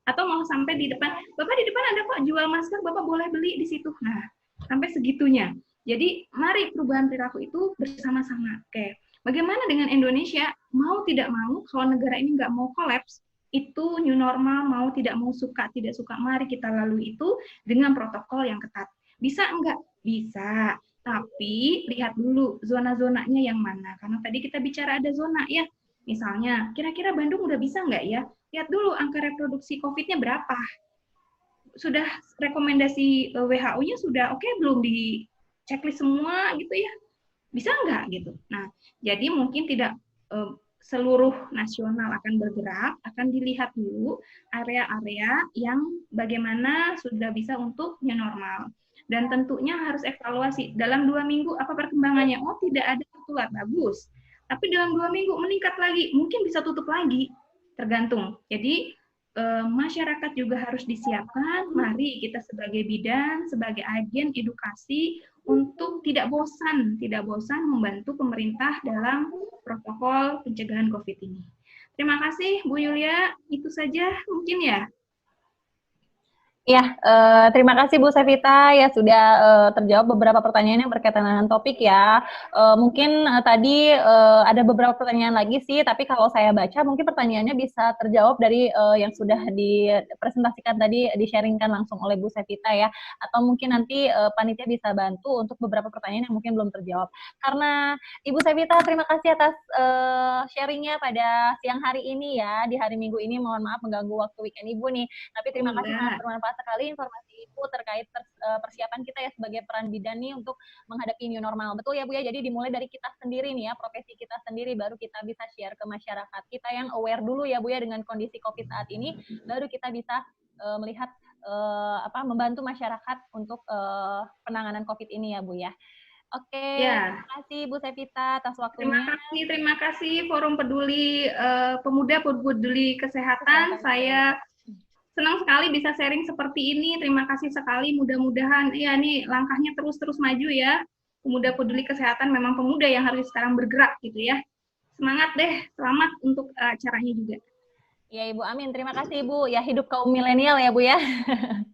Atau mau sampai di depan, Bapak di depan ada kok jual masker, Bapak boleh beli di situ. Nah, sampai segitunya. Jadi, mari perubahan perilaku itu bersama-sama. Oke, bagaimana dengan Indonesia? Mau tidak mau, kalau negara ini nggak mau kolaps, itu new normal, mau tidak mau, suka tidak suka, mari kita lalui itu dengan protokol yang ketat. Bisa enggak? Bisa. Tapi, lihat dulu zona-zonanya yang mana. Karena tadi kita bicara ada zona ya. Misalnya, kira-kira Bandung udah bisa nggak ya? Lihat dulu angka reproduksi COVID-nya berapa. Sudah rekomendasi WHO-nya sudah oke belum di checklist semua gitu ya? Bisa nggak gitu? Nah, jadi mungkin tidak seluruh nasional akan bergerak, akan dilihat dulu area-area yang bagaimana sudah bisa untuk new normal. Dan tentunya harus evaluasi. Dalam 2 minggu apa perkembangannya? Oh, tidak ada tertular, bagus. Tapi dalam 2 minggu meningkat lagi, mungkin bisa tutup lagi, tergantung. Jadi masyarakat juga harus disiapkan. Mari kita sebagai bidan, sebagai agen edukasi untuk tidak bosan membantu pemerintah dalam protokol pencegahan COVID ini. Terima kasih Bu Yulia, itu saja mungkin ya. Ya, terima kasih Bu Sevita ya sudah terjawab beberapa pertanyaan yang berkaitan dengan topik ya. Mungkin tadi ada beberapa pertanyaan lagi sih, tapi kalau saya baca mungkin pertanyaannya bisa terjawab dari yang sudah dipresentasikan tadi, di-sharingkan langsung oleh Bu Sevita ya. Atau mungkin nanti panitia bisa bantu untuk beberapa pertanyaan yang mungkin belum terjawab. Karena Ibu Sevita, terima kasih atas sharingnya pada siang hari ini ya, di hari Minggu ini. Mohon maaf mengganggu waktu weekend Ibu nih, tapi terima kasih sangat bermanfaat sekali informasi Ibu terkait persiapan kita ya sebagai peran bidan nih untuk menghadapi new normal. Betul ya Bu ya, jadi dimulai dari kita sendiri nih ya, profesi kita sendiri, baru kita bisa share ke masyarakat. Kita yang aware dulu ya Bu ya dengan kondisi COVID saat ini, baru kita bisa melihat membantu masyarakat untuk penanganan COVID ini ya Bu ya. Oke, ya. Terima kasih Bu Sevita atas waktunya. Terima kasih Forum Peduli Pemuda Peduli Kesehatan. Saya senang sekali bisa sharing seperti ini. Terima kasih sekali. Mudah-mudahan ya nih langkahnya terus maju ya. Pemuda Peduli Kesehatan memang pemuda yang harus sekarang bergerak gitu ya. Semangat deh. Selamat untuk acaranya juga. Ya Ibu, amin. Terima kasih Ibu. Ya hidup kaum milenial ya Bu ya.